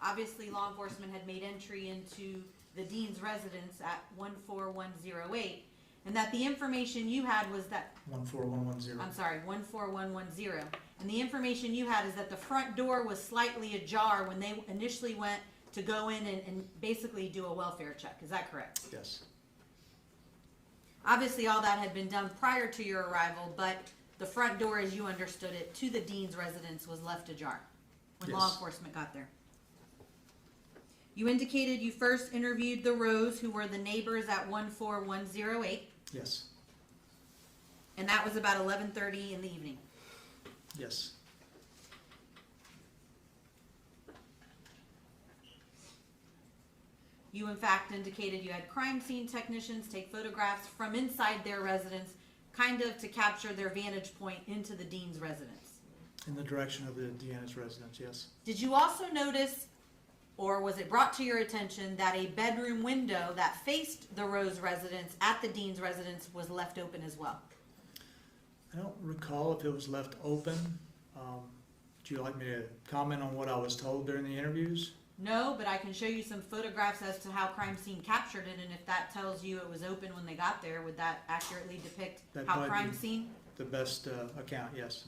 obviously law enforcement had made entry into the Dean's residence at 14108, and that the information you had was that 14110. I'm sorry, 14110. And the information you had is that the front door was slightly ajar when they initially went to go in and basically do a welfare check. Is that correct? Yes. Obviously, all that had been done prior to your arrival, but the front door, as you understood it, to the Dean's residence was left ajar when law Yes. enforcement got there. You indicated you first interviewed the Rose, who were the neighbors at 14108, Yes. and that was about 11:30 in the evening. Yes. You, in fact, indicated you had crime scene technicians take photographs from inside their residence, kind of to capture their vantage point into the Dean's residence. In the direction of the Deanna's residence, yes. Did you also notice, or was it brought to your attention, that a bedroom window that faced the Rose residence at the Dean's residence was left open as well? I don't recall if it was left open. Would you like me to comment on what I was told during the interviews? No, but I can show you some photographs as to how crime scene captured it, and if that tells you it was open when they got there, would that accurately depict That'd how probably crime be scene? the best account, yes.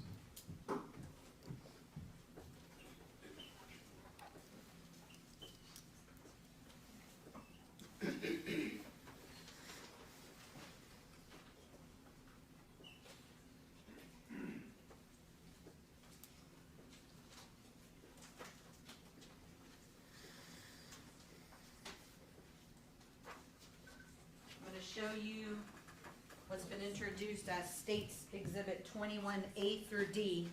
I'm going to show you what's been introduced as States Exhibit 21A through D.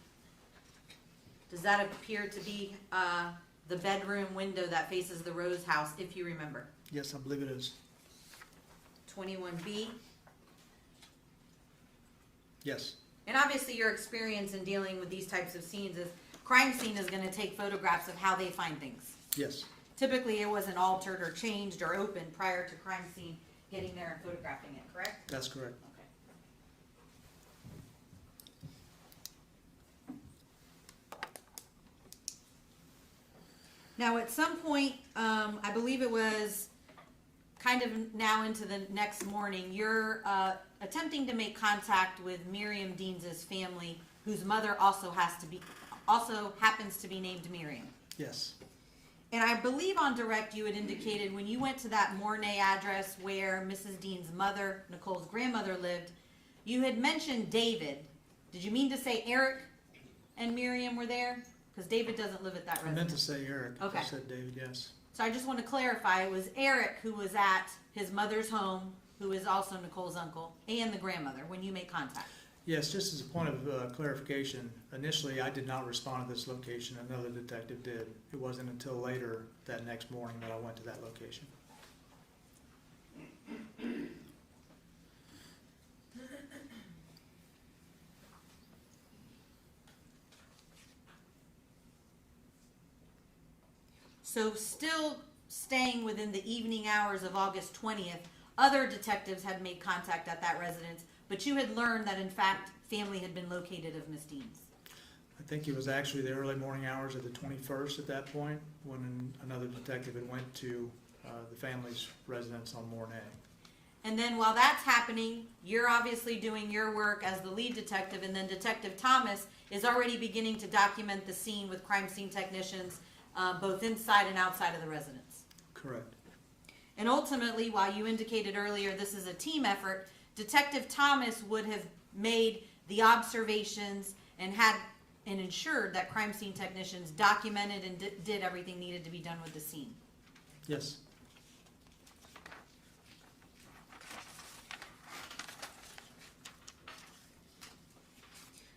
Does that appear to be the bedroom window that faces the Rose house, if you remember? Yes, I believe it is. 21B. Yes. And obviously your experience in dealing with these types of scenes is crime scene is going to take photographs of how they find things. Yes. Typically it wasn't altered or changed or opened prior to crime scene getting there and photographing it, correct? That's correct. Okay. Now, at some point, I believe it was kind of now into the next morning, you're attempting to make contact with Miriam Deans' family, whose mother also happens to be named Miriam. Yes. And I believe on direct you had indicated when you went to that Mornay address where Mrs. Dean's mother, Nicole's grandmother, lived, you had mentioned David. Did you mean to say Eric and Miriam were there? Because David doesn't live at that I meant to residence. say Eric. Okay. I said David, yes. So I just want to clarify, it was Eric who was at his mother's home, who is also Nicole's uncle, and the grandmother when you made contact. Yes, just as a point of clarification, initially I did not respond to this location, another detective did. It wasn't until later that next morning that I went to that location. So still staying within the evening hours of August 20th, other detectives had made contact at that residence, but you had learned that in fact family had been located of Miss Dean's. I think it was actually the early morning hours of the 21st at that point when another detective had went to the family's residence on Mornay. And then while that's happening, you're obviously doing your work as the lead detective, and then Detective Thomas is already beginning to document the scene with crime scene technicians, both inside and outside of the residence. Correct. And ultimately, while you indicated earlier this is a team effort, Detective Thomas would have made the observations and ensured that crime scene technicians documented and did everything needed to be done with the scene. Yes.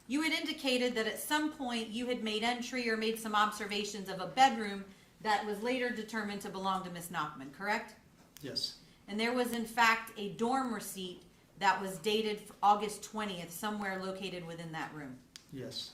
You had indicated that at some point you had made entry or made some observations of a bedroom that was later determined to belong to Miss Nachtman, correct? Yes. And there was in fact a dorm receipt that was dated August 20th, somewhere located within that room. Yes.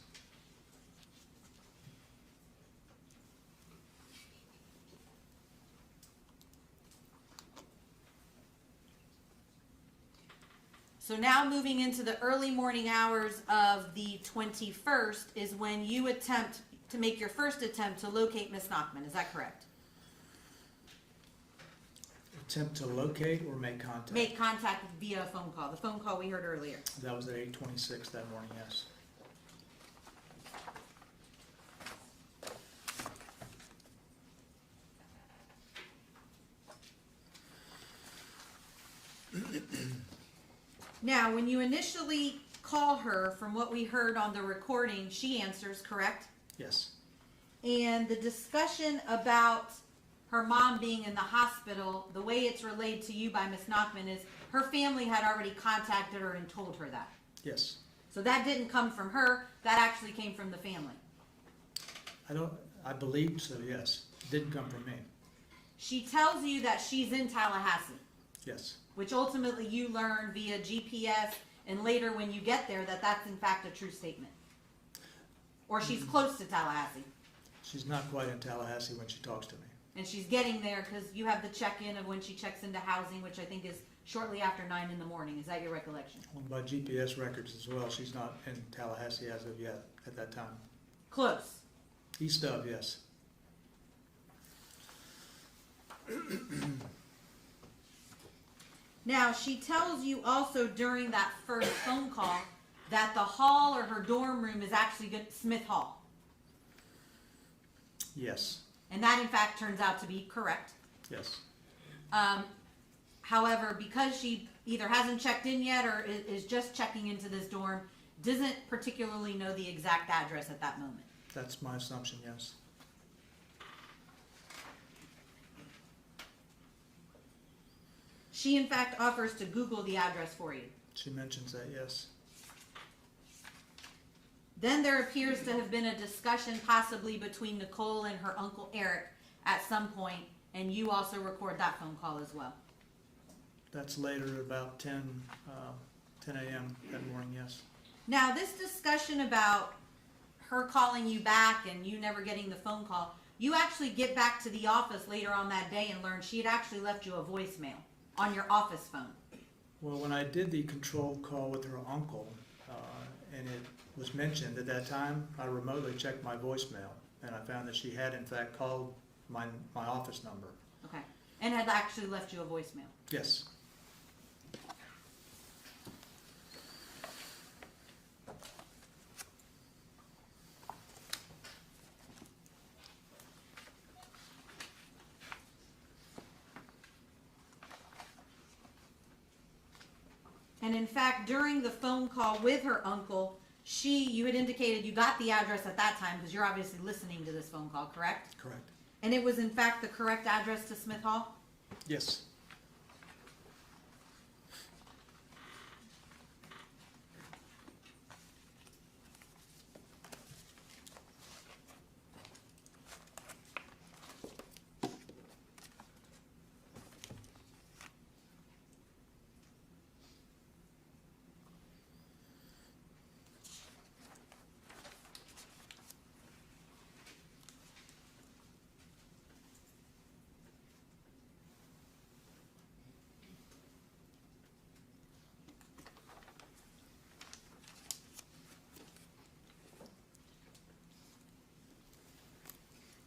So now moving into the early morning hours of the 21st is when you attempt to make your first attempt to locate Miss Nachtman. Is that correct? Attempt to locate or make contact? Make contact via a phone call. The phone call we heard earlier. That was at 8:26 that morning, yes. Now, when you initially call her, from what we heard on the recording, she answers, correct? Yes. And the discussion about her mom being in the hospital, the way it's relayed to you by Miss Nachtman is her family had already contacted her and told her that. Yes. So that didn't come from her, that actually came from the family. I believe so, yes. It didn't come from me. She tells you that she's in Tallahassee, Yes. which ultimately you learn via GPS and later when you get there that that's in fact a true statement. Or she's close to Tallahassee. She's not quite in Tallahassee when she talks to me. And she's getting there because you have the check-in of when she checks into housing, which I think is shortly after 9 in the morning. Is that your recollection? Well, by GPS records as well, she's not in Tallahassee as of yet at that time. Close. East of, yes. Now, she tells you also during that first phone call that the hall or her dorm room is actually Smith Hall. Yes. And that, in fact, turns out to be correct. Yes. However, because she either hasn't checked in yet or is just checking into this dorm, doesn't particularly know the exact address at that moment. That's my assumption, yes. She, in fact, offers to Google the address for you. She mentions that, yes. Then there appears to have been a discussion possibly between Nicole and her uncle Eric at some point, and you also record that phone call as well. That's later, about 10 a.m. that morning, yes. Now, this discussion about her calling you back and you never getting the phone call, you actually get back to the office later on that day and learn she had actually left you a voicemail on your office phone. Well, when I did the control call with her uncle, and it was mentioned at that time, I remotely checked my voicemail, and I found that she had in fact called my office number. Okay. And had actually left you a voicemail. Yes. And in fact, during the phone call with her uncle, you had indicated you got the address at that time because you're obviously listening to this phone call, correct? Correct. And it was in fact the correct address to Smith Hall? Yes.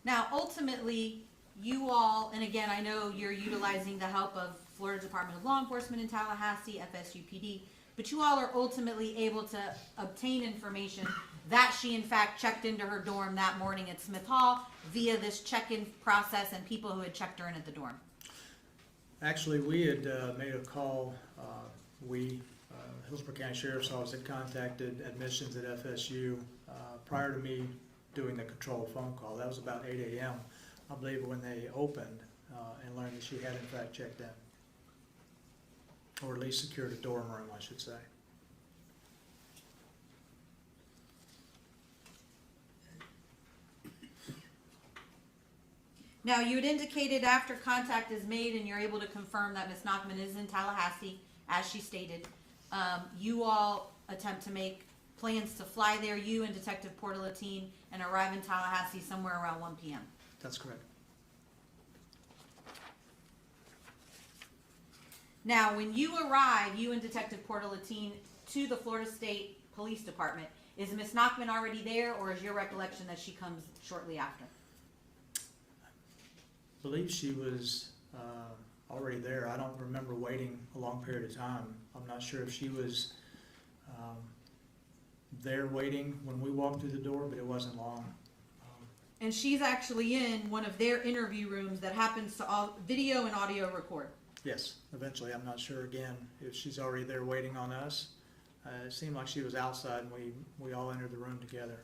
Now, ultimately, you all, and again, I know you're utilizing the help of Florida Department of Law Enforcement in Tallahassee, FSUPD, but you all are ultimately able to obtain information that she, in fact, checked into her dorm that morning at Smith Hall via this check-in process and people who had checked her in at the dorm. Actually, we had made a call Hillsborough County Sheriff's Office had contacted admissions at FSU prior to me doing the control phone call. That was about 8 a.m., I believe, when they opened and learned that she had in fact checked in. Or at least secured a dorm room, I should say. Now, you had indicated after contact is made and you're able to confirm that Ms. Nachtman is in Tallahassee, as she stated, you all attempt to make plans to fly there, you and Detective Portalatine, and arrive in Tallahassee somewhere around 1 p.m. That's correct. Now, when you arrive, you and Detective Portalatine, to the Florida State Police Department, is Ms. Nachtman already there, or is your recollection that she comes shortly after? I believe she was already there. I don't remember waiting a long period of time. I'm not sure if she was there waiting when we walked through the door, but it wasn't long. And she's actually in one of their interview rooms that happens to all video and audio record. Yes, eventually. I'm not sure again if she's already there waiting on us. It seemed like she was outside and we all entered the room together.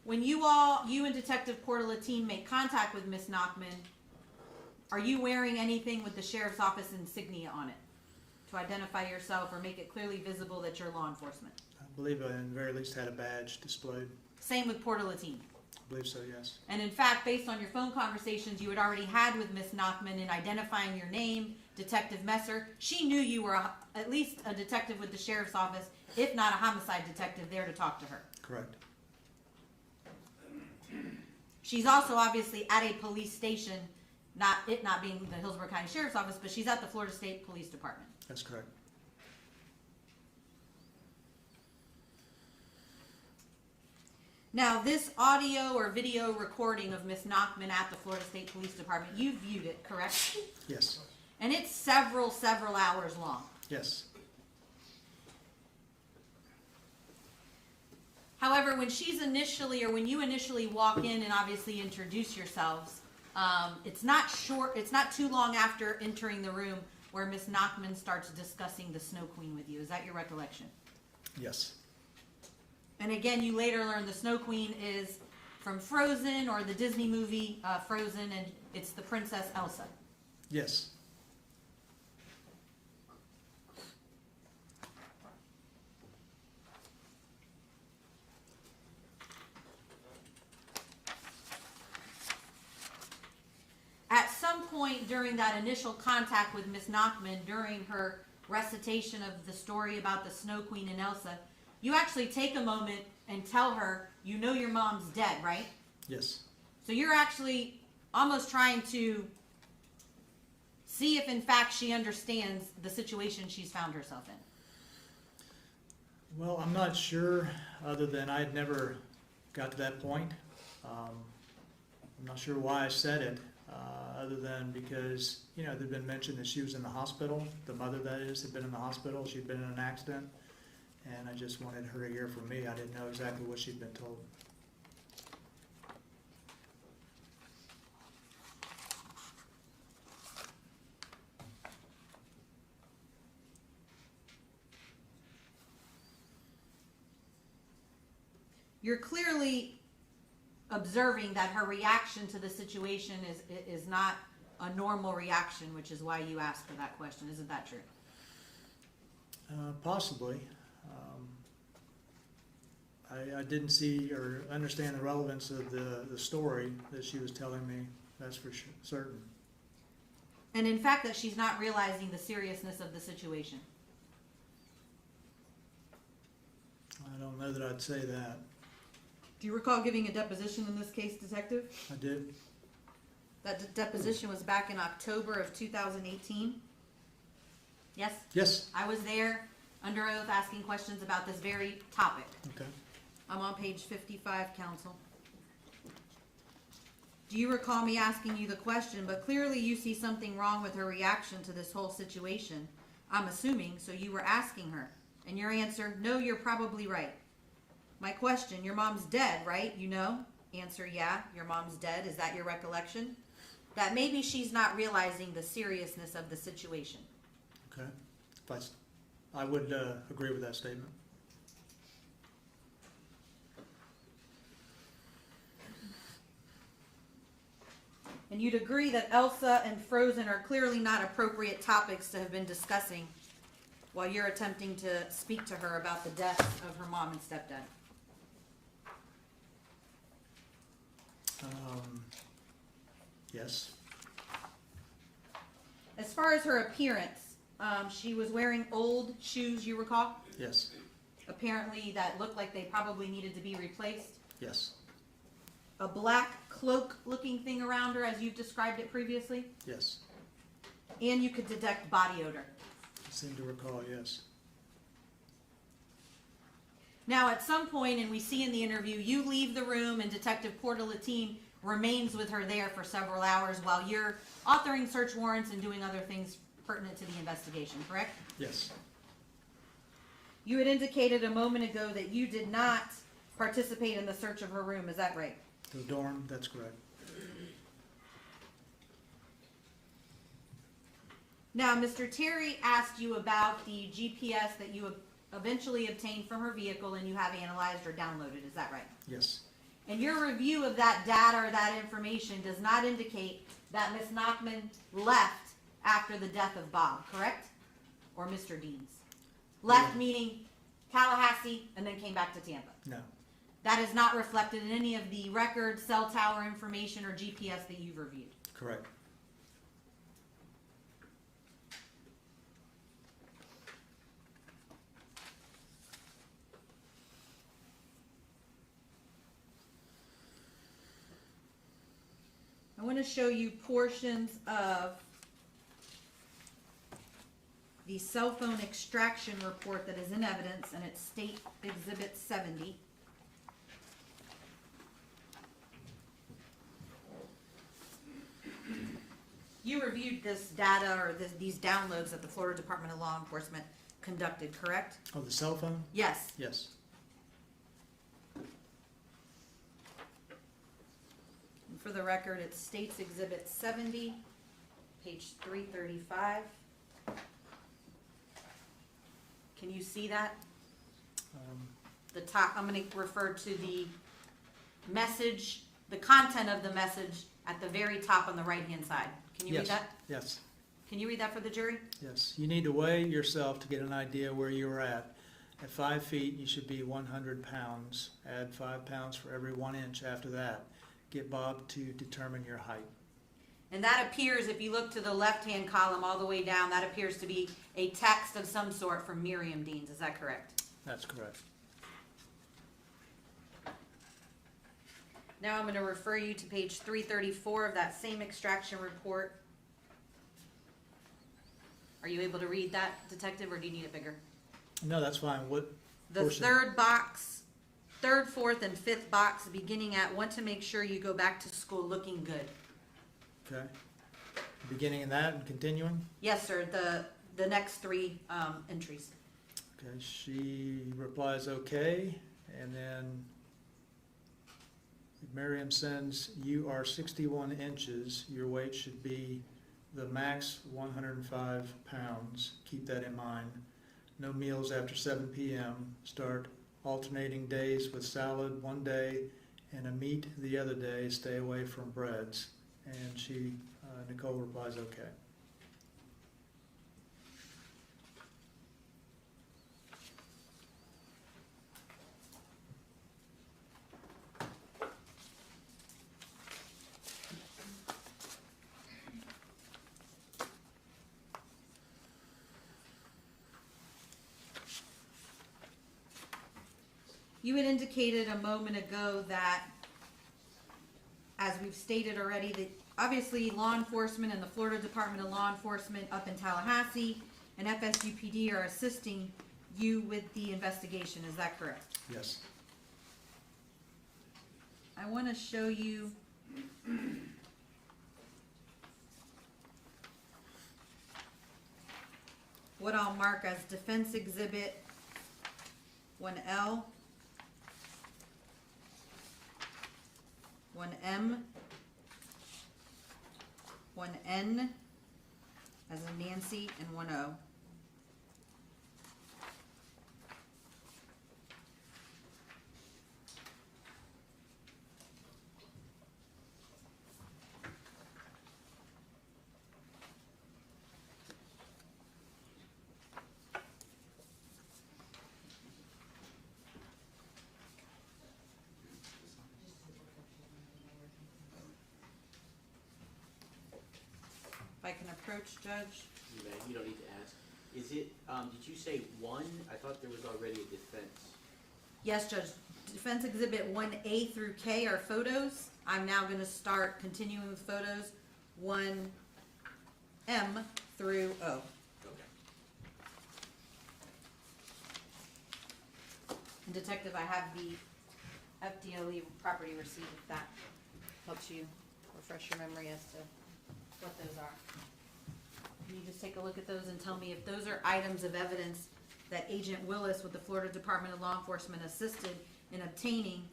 When you and Detective Portalatine make contact with Ms. Nachtman, are you wearing anything with the Sheriff's Office insignia on it to identify yourself or make it clearly visible that you're law enforcement? I believe I at the very least had a badge displayed. Same with Portalatine. I believe so, yes. And in fact, based on your phone conversations you had already had with Ms. Nachtman in identifying your name, Detective Messer, she knew you were at least a detective with the Sheriff's Office, if not a homicide detective, there to talk to her. Correct. She's also obviously at a police station, not being the Hillsborough County Sheriff's Office, but she's at the Florida State Police Department. That's correct. Now, this audio or video recording of Ms. Nachtman at the Florida State Police Department, you viewed it, correct? Yes. And it's several hours long. Yes. However, when when you initially walk in and obviously introduce yourselves, it's not too long after entering the room where Ms. Nachtman starts discussing the Snow Queen with you. Is that your recollection? Yes. And again, you later learn the Snow Queen is from Frozen, or the Disney movie Frozen, and it's the Princess Elsa. Yes. At some point during that initial contact with Ms. Nachtman, during her recitation of the story about the Snow Queen and Elsa, you actually take a moment and tell her, you know your mom's dead, right? Yes. So you're actually almost trying to see if in fact she understands the situation she's found herself in. Well, I'm not sure, other than I had never got to that point. I'm not sure why I said it, other than because, there'd been mentioned that she was in the hospital. The mother, that is, had been in the hospital. She'd been in an accident. And I just wanted her to hear from me. I didn't know exactly what she'd been told. You're clearly observing that her reaction to the situation is not a normal reaction, which is why you asked for that question. Isn't that true? Possibly. I didn't see or understand the relevance of the story that she was telling me, that's for certain. And in fact, that she's not realizing the seriousness of the situation. I don't know that I'd say that. Do you recall giving a deposition in this case, Detective? I did. That deposition was back in October of 2018? Yes? Yes. I was there under oath asking questions about this very topic. Okay. I'm on page 55, counsel. Do you recall me asking you the question, but clearly you see something wrong with her reaction to this whole situation, I'm assuming, so you were asking her. And your answer, no, you're probably right. My question, your mom's dead, right? You know? Answer, yeah, your mom's dead. Is that your recollection? That maybe she's not realizing the seriousness of the situation. Okay. I would agree with that statement. And you'd agree that Elsa and Frozen are clearly not appropriate topics to have been discussing while you're attempting to speak to her about the deaths of her mom and stepdad. Yes. As far as her appearance, she was wearing old shoes, you recall? Yes. Apparently that looked like they probably needed to be replaced. Yes. A black cloak looking thing around her as you've described it previously. Yes. And you could detect body odor. I seem to recall, yes. Now at some point, and we see in the interview, you leave the room and Detective Portalatine remains with her there for several hours while you're authoring search warrants and doing other things pertinent to the investigation, correct? Yes. You had indicated a moment ago that you did not participate in the search of her room, is that right? The dorm, that's correct. Now, Mr. Terry asked you about the GPS that you eventually obtained from her vehicle and you have analyzed or downloaded, is that right? Yes. And your review of that data or that information does not indicate that Ms. Nachtman left after the death of Bob, correct? Or Mr. Deans? Left Yeah. meaning Tallahassee and then came back to Tampa. No. That is not reflected in any of the record, cell tower information, or GPS that you've reviewed. Correct. I want to show you portions of the cell phone extraction report that is in evidence, and it's State Exhibit 70. You reviewed this data or these downloads that the Florida Department of Law Enforcement conducted, correct? Oh, the cell phone? Yes. Yes. And for the record, it's State's Exhibit 70, page 335. Can you see that? The top, I'm going to refer to the message, the content of the message at the very top on the right-hand side. Can you read Yes. that? Yes. Can you read that for the jury? Yes. You need to weigh yourself to get an idea where you're at. At 5 feet, you should be 100 pounds. Add 5 pounds for every 1 inch after that. Get Bob to determine your height. And that appears, if you look to the left-hand column all the way down, that appears to be a text of some sort from Miriam Deans. Is that correct? That's correct. Now I'm going to refer you to page 334 of that same extraction report. Are you able to read that, Detective, or do you need it bigger? No, that's fine. What The portion? third box, third, fourth, and fifth box, beginning at want to make sure you go back to school looking good. Okay. Beginning in that and continuing? Yes, sir, the next three entries. Okay, she replies okay, and then Miriam sends, you are 61 inches, your weight should be the max 105 pounds. Keep that in mind. No meals after 7 p.m. Start alternating days with salad one day and a meat the other day. Stay away from breads. And she, Nicole replies okay. You had indicated a moment ago that, as we've stated already, that obviously law enforcement and the Florida Department of Law Enforcement up in Tallahassee and FSUPD are assisting you with the investigation. Is that correct? Yes. I want to show you what I'll mark as Defense Exhibit 1L, 1M, 1N, as in Nancy, and 1O. If I can approach Judge. You don't need to ask. Is it, did you say one? I thought there was already a defense. Yes, Judge. Defense Exhibit 1A through K are photos. I'm now going to start continuing with photos 1M through O. Okay. And Detective, I have the FDLE property receipt, if that helps you refresh your memory as to what those are. Can you just take a look at those and tell me if those are items of evidence that Agent Willis with the Florida Department of Law Enforcement assisted in obtaining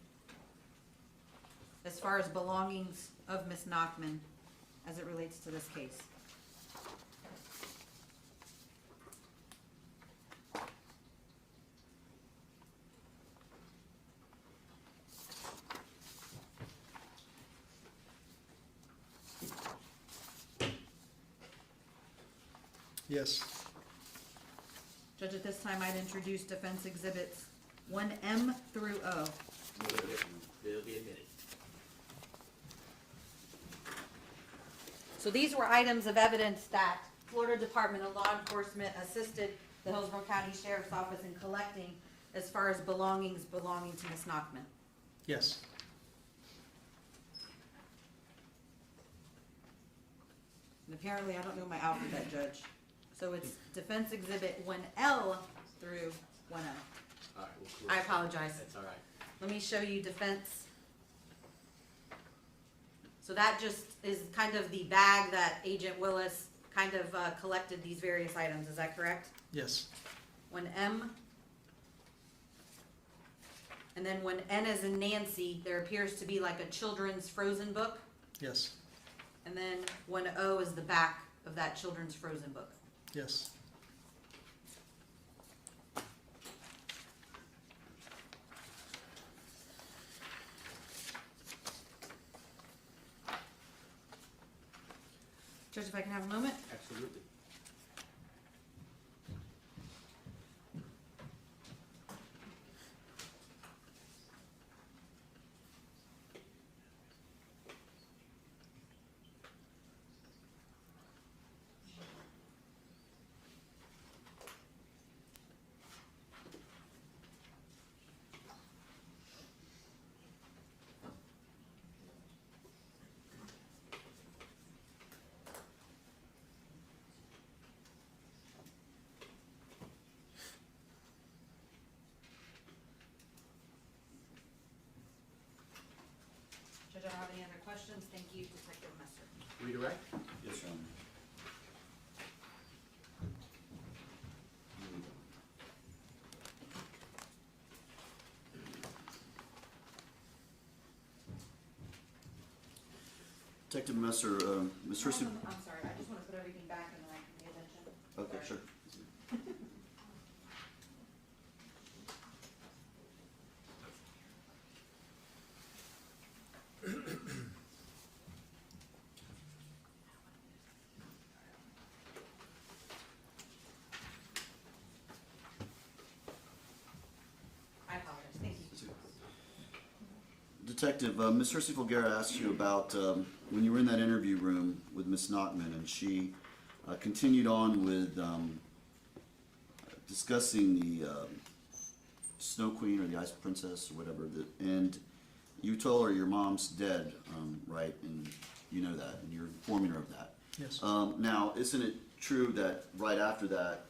as far as belongings of Miss Nachtman as it relates to this case? Yes. Judge, at this time, I'd introduce Defense Exhibits 1M through O. It'll be a minute. So these were items of evidence that Florida Department of Law Enforcement assisted the Hillsborough County Sheriff's Office in collecting as far as belongings belonging to Miss Nachtman. Yes. And apparently, I don't know my alphabet, Judge. So it's Defense Exhibit 1L through 1O. All right, we'll I apologize. That's all right. Let me show you defense. So that just is kind of the bag that Agent Willis kind of collected these various items. Is that correct? Yes. 1M. And then when N as in Nancy, there appears to be like a children's frozen book. Yes. And then 1O is the back of that children's frozen book. Yes. Judge, if I can have a moment. Absolutely. Judge, I don't have any other questions. Thank you, Detective Messer. Redirect? Yes, Your Honor. Detective Messer, Ms. Hersey. I'm sorry, I just want to put everything back and then I can pay attention. Okay, Sorry. sure. I apologize. Thank you. Detective, Ms. Hersey Folgera asked you about when you were in that interview room with Ms. Nachtman, and she continued on with discussing the Snow Queen or the Ice Princess or whatever, and you told her your mom's dead, right? And you know that, and you're informing her of that. Yes. Now, isn't it true that right after that,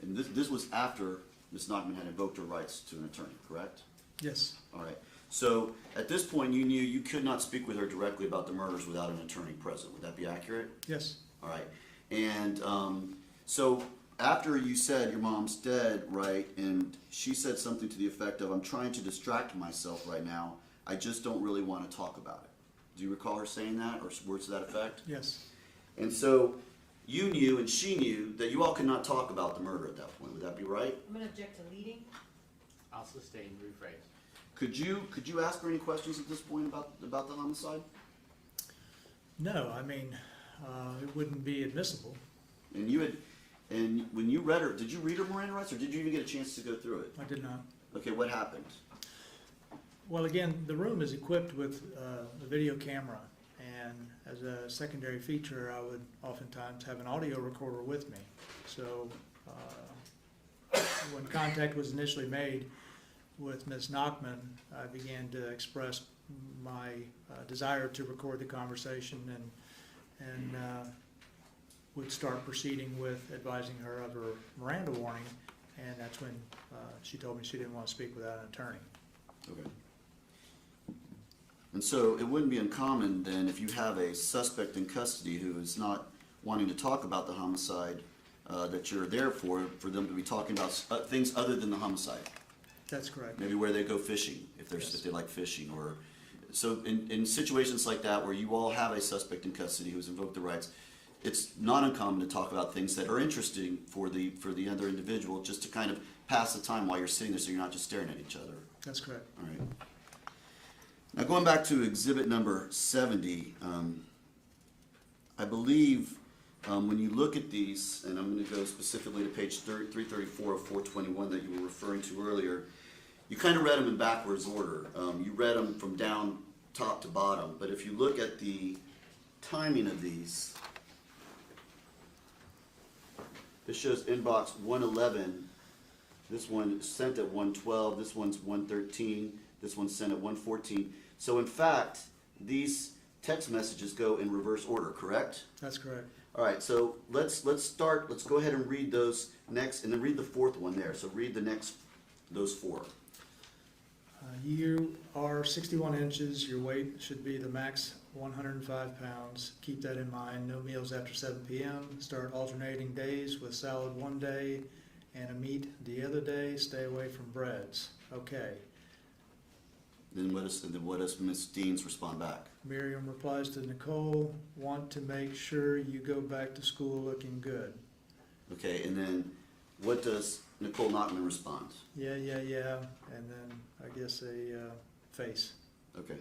and this was after Ms. Nachtman had invoked her rights to an attorney, correct? Yes. All right. So at this point, you knew you could not speak with her directly about the murders without an attorney present. Would that be accurate? Yes. All right. And so after you said your mom's dead, right, and she said something to the effect of, "I'm trying to distract myself right now. I just don't really want to talk about it." Do you recall her saying that, or words to that effect? Yes. And so you knew and she knew that you all could not talk about the murder at that point. Would that be right? I'm going to object to leading. I'll sustain, rephrase. Could you ask her any questions at this point about the homicide? No, I mean, it wouldn't be admissible. And when you read her, did you read her Miranda rights, or did you even get a chance to go through it? I did not. Okay, what happened? Well, again, the room is equipped with a video camera, And as a secondary feature, I would oftentimes have an audio recorder with me. So when contact was initially made with Ms. Nachtman, I began to express my desire to record the conversation and would start proceeding with advising her of her Miranda warning, and that's when she told me she didn't want to speak without an attorney. Okay. And so it wouldn't be uncommon then if you have a suspect in custody who is not wanting to talk about the homicide, that you're there for them to be talking about things other than the homicide. That's correct. Maybe where they go fishing, if Yes. if they like fishing, or so in situations like that where you all have a suspect in custody who's invoked the rights, it's not uncommon to talk about things that are interesting for the other individual, just to kind of pass the time while you're sitting there, so you're not just staring at each other. That's correct. All right. Now going back to exhibit number 70, I believe when you look at these, and I'm going to go specifically to page 334 of 421 that you were referring to earlier, you kind of read them in backwards order. You read them from down top to bottom, but if you look at the timing of these, this shows inbox 111. This one is sent at 112. This one's 113. This one's sent at 114. So in fact, these text messages go in reverse order, correct? That's correct. All right, so let's go ahead and read those next, and then read the fourth one there. So read the next, those four. You are 61 inches. Your weight should be the max 105 pounds. Keep that in mind. No meals after 7 p.m. Start alternating days with salad one day and a meat the other day. Stay away from breads. Okay. Then what does Ms. Deans respond back? Miriam replies to Nicole, want to make sure you go back to school looking good. Okay, and then what does Nicole Nachtman respond? Yeah, and then I guess a face. Okay.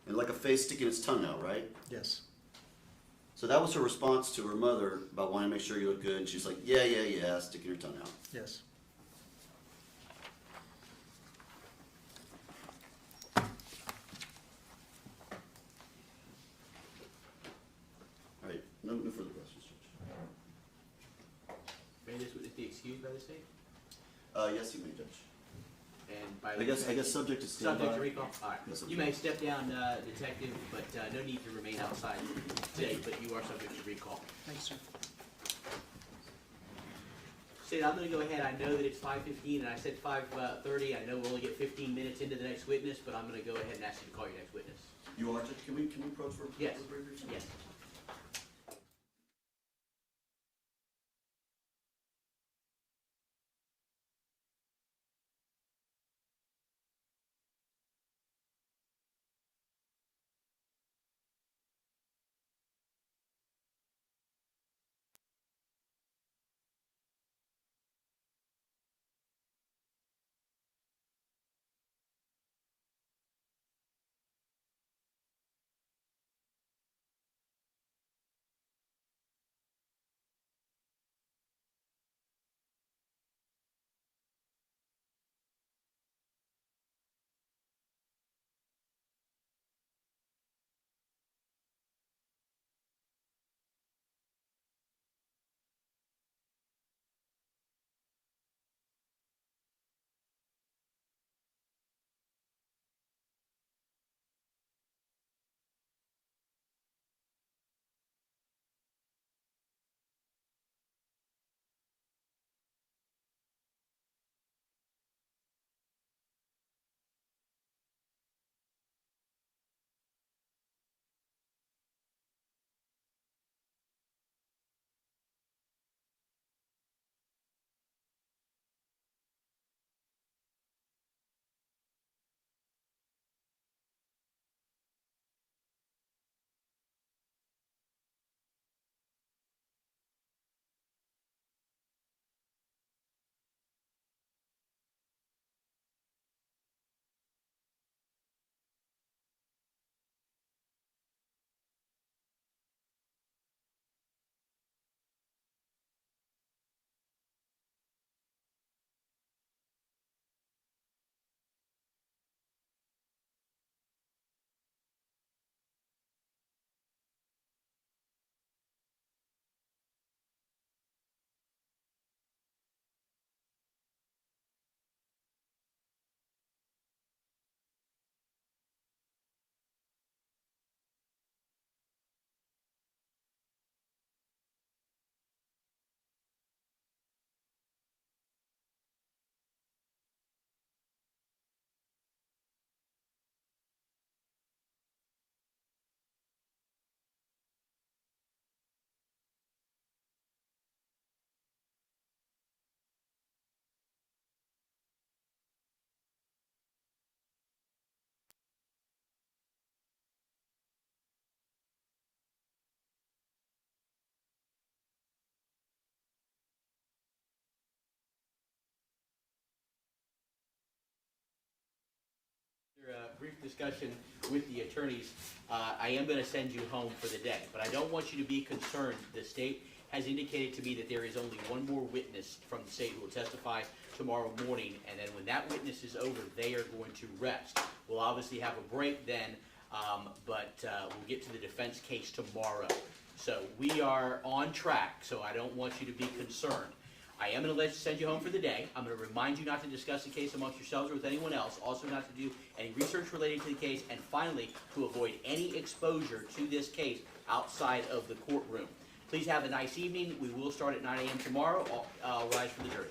And like a face sticking its tongue out, right? Yes. So that was her response to her mother about wanting to make sure you look good. And she's like, yeah, sticking her tongue out. Yes. All right, no further questions, Judge. May this witness be excused by the state? Yes, you may, Judge. And by I guess subject to standby. subject to recall? All right. Yes, You may step down, detective, but no need to remain outside today, but you are subject to recall. Thanks, sir. State, I'm gonna go ahead, I know that it's 5:15 and I said 5:30, I know we'll only get 15 minutes into the next witness, but I'm gonna go ahead and ask you to call your next witness. You are, Judge? Can we approach for? Yes. for- Yes. brief discussion with the attorneys, I am gonna send you home for the day, but I don't want you to be concerned. The state has indicated to me that there is only one more witness from the state who will testify tomorrow morning, and then when that witness is over, they are going to rest. We'll obviously have a break then, but we'll get to the defense case tomorrow. So we are on track, so I don't want you to be concerned. I am going to send you home for the day. I'm going to remind you not to discuss the case amongst yourselves or with anyone else, also not to do any research related to the case, and finally, to avoid any exposure to this case outside of the courtroom. Please have a nice evening. We will start at 9 a.m. tomorrow. I'll rise for the jury.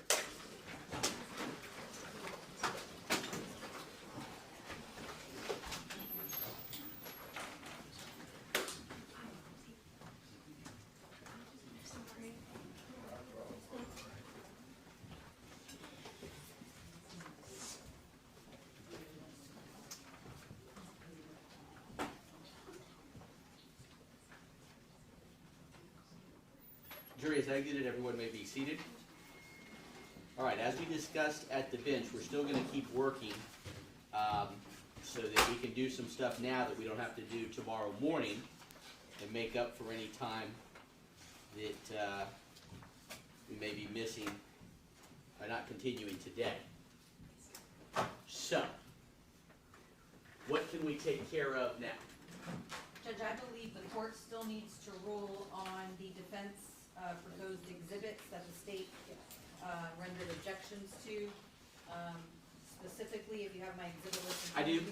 Jury has exited. Everyone may be seated. All right, as we discussed at the bench, we're still going to keep working so that we can do some stuff now that we don't have to do tomorrow morning and make up for any time that we may be missing by not continuing today. So, what can we take care of now? Judge, I believe the court still needs to rule on the defense proposed exhibits that the state rendered objections to. Specifically, if you have my exhibit list in I front of do. you,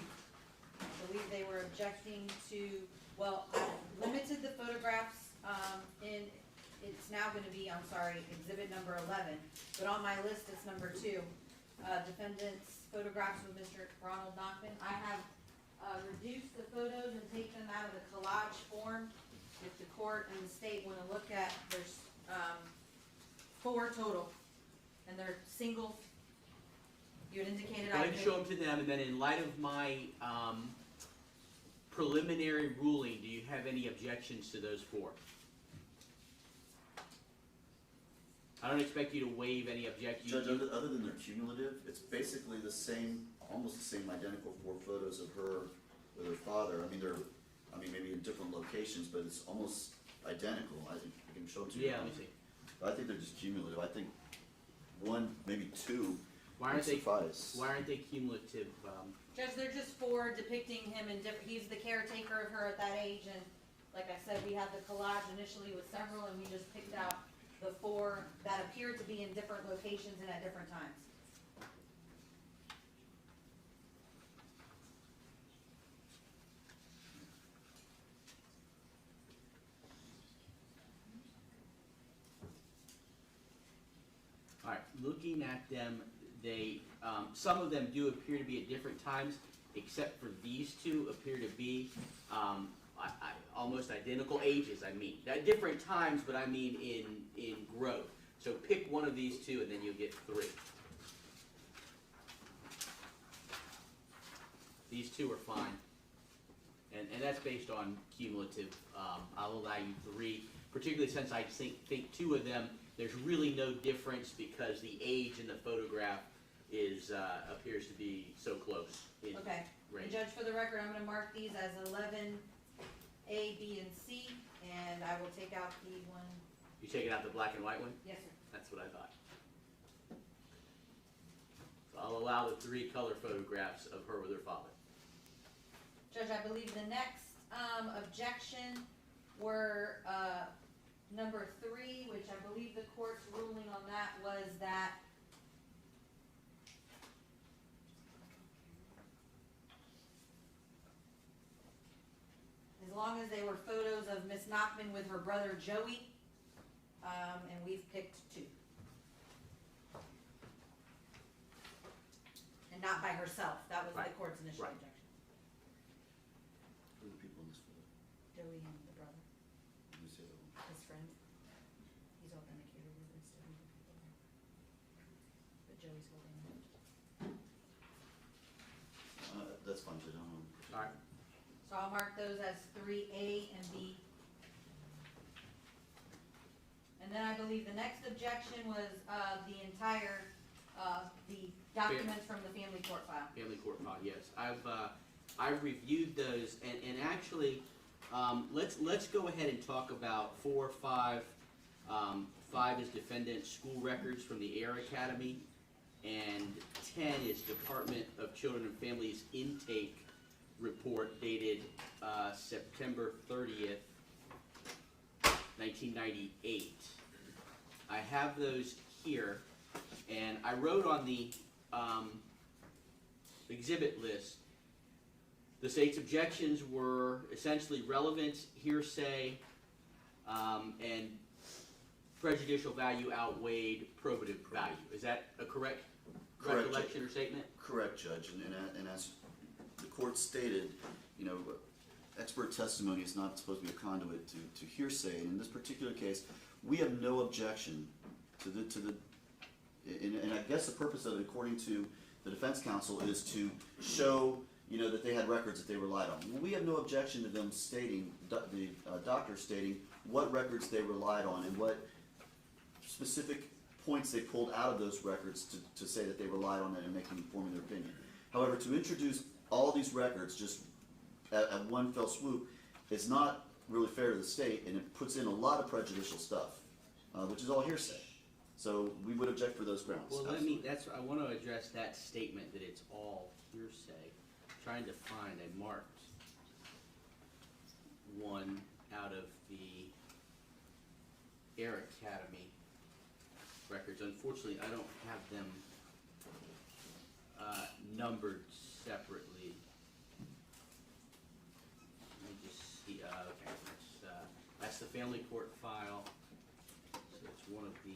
I believe they were objecting to, well, I limited the photographs it's now going to be, I'm sorry, exhibit number 11, but on my list it's number 2. Defendant's photographs with Mr. Ronald Nachtman. I have reduced the photos and taken them out of the collage form. If the court and the state want to look at, there's 4 total, and they're single. You had indicated Go ahead and show them to them, and then in light of my preliminary ruling, do you have any objections to those 4? I don't expect you to waive any objections. Judge, other than they're cumulative, it's basically the same, almost the same identical 4 photos of her with her father. I mean, maybe in different locations, but it's almost identical. I can show it to you. Yeah, let me see. But I think they're just cumulative. I think 1, maybe 2 Why would aren't they? suffice. Why aren't they cumulative? Judge, they're just 4 depicting him in different, he's the caretaker of her at that age, and like I said, we had the collage initially with several, and we just picked out the 4 that appeared to be in different locations and at different times. All right, looking at them, they some of them do appear to be at different times, except for these 2 appear to be almost identical ages. I mean, at different times, but I mean in growth. So pick one of these 2, and then you'll get 3. These 2 are fine, and that's based on cumulative. I'll allow you 3, particularly since I think 2 of them, there's really no difference because the age in the photograph is appears to be so close in Okay. range. And Judge, for the record, I'm going to mark these as 11, A, B, and C, and I will take out the one. You taking out the black and white one? Yes, sir. That's what I thought. So I'll allow the 3 color photographs of her with her father. Judge, I believe the next objection were number 3, which I believe the court's ruling on that was that as long as they were photos of Miss Nachtman with her brother Joey, and we've picked 2. And not by herself. That was the Right. court's initial Right. objection. Who are the people in this photo? Joey and the brother, Who's the other one? his friend. He's authenticated with this to people there. But Joey's holding it. That's fine, Judge. I don't know. All right. So I'll mark those as 3A and B. And then I believe the next objection was the entire, the documents from the family court file. Family court file, yes. I've I reviewed those, and actually, let's go ahead and talk about 4, 5. 5 is defendant school records from the Air Academy, and 10 is Department of Children and Families intake report dated September 30th, 1998. I have those here, and I wrote on the exhibit list, the state's objections were essentially relevance, hearsay, and prejudicial value outweighed probative value. Is that a correct recollection or statement? Correct, Judge, and as the court stated, you know, expert testimony is not supposed to be a conduit to hearsay, and in this particular case, we have no objection to the and I guess the purpose of it, according to the defense counsel, is to show, you know, that they had records that they relied on. Well, we have no objection to them stating, the doctor stating what records they relied on and what specific points they pulled out of those records to say that they relied on it and forming their opinion. However, to introduce all these records just at one fell swoop is not really fair to the state, and it puts in a lot of prejudicial stuff, which is all hearsay. So we would object for those grounds. Well, I want to address that statement that it's all hearsay. I'm trying to find, I marked one out of the Air Academy records. Unfortunately, I don't have them numbered separately. Let me just see. Okay, that's the family court file. So it's one of these.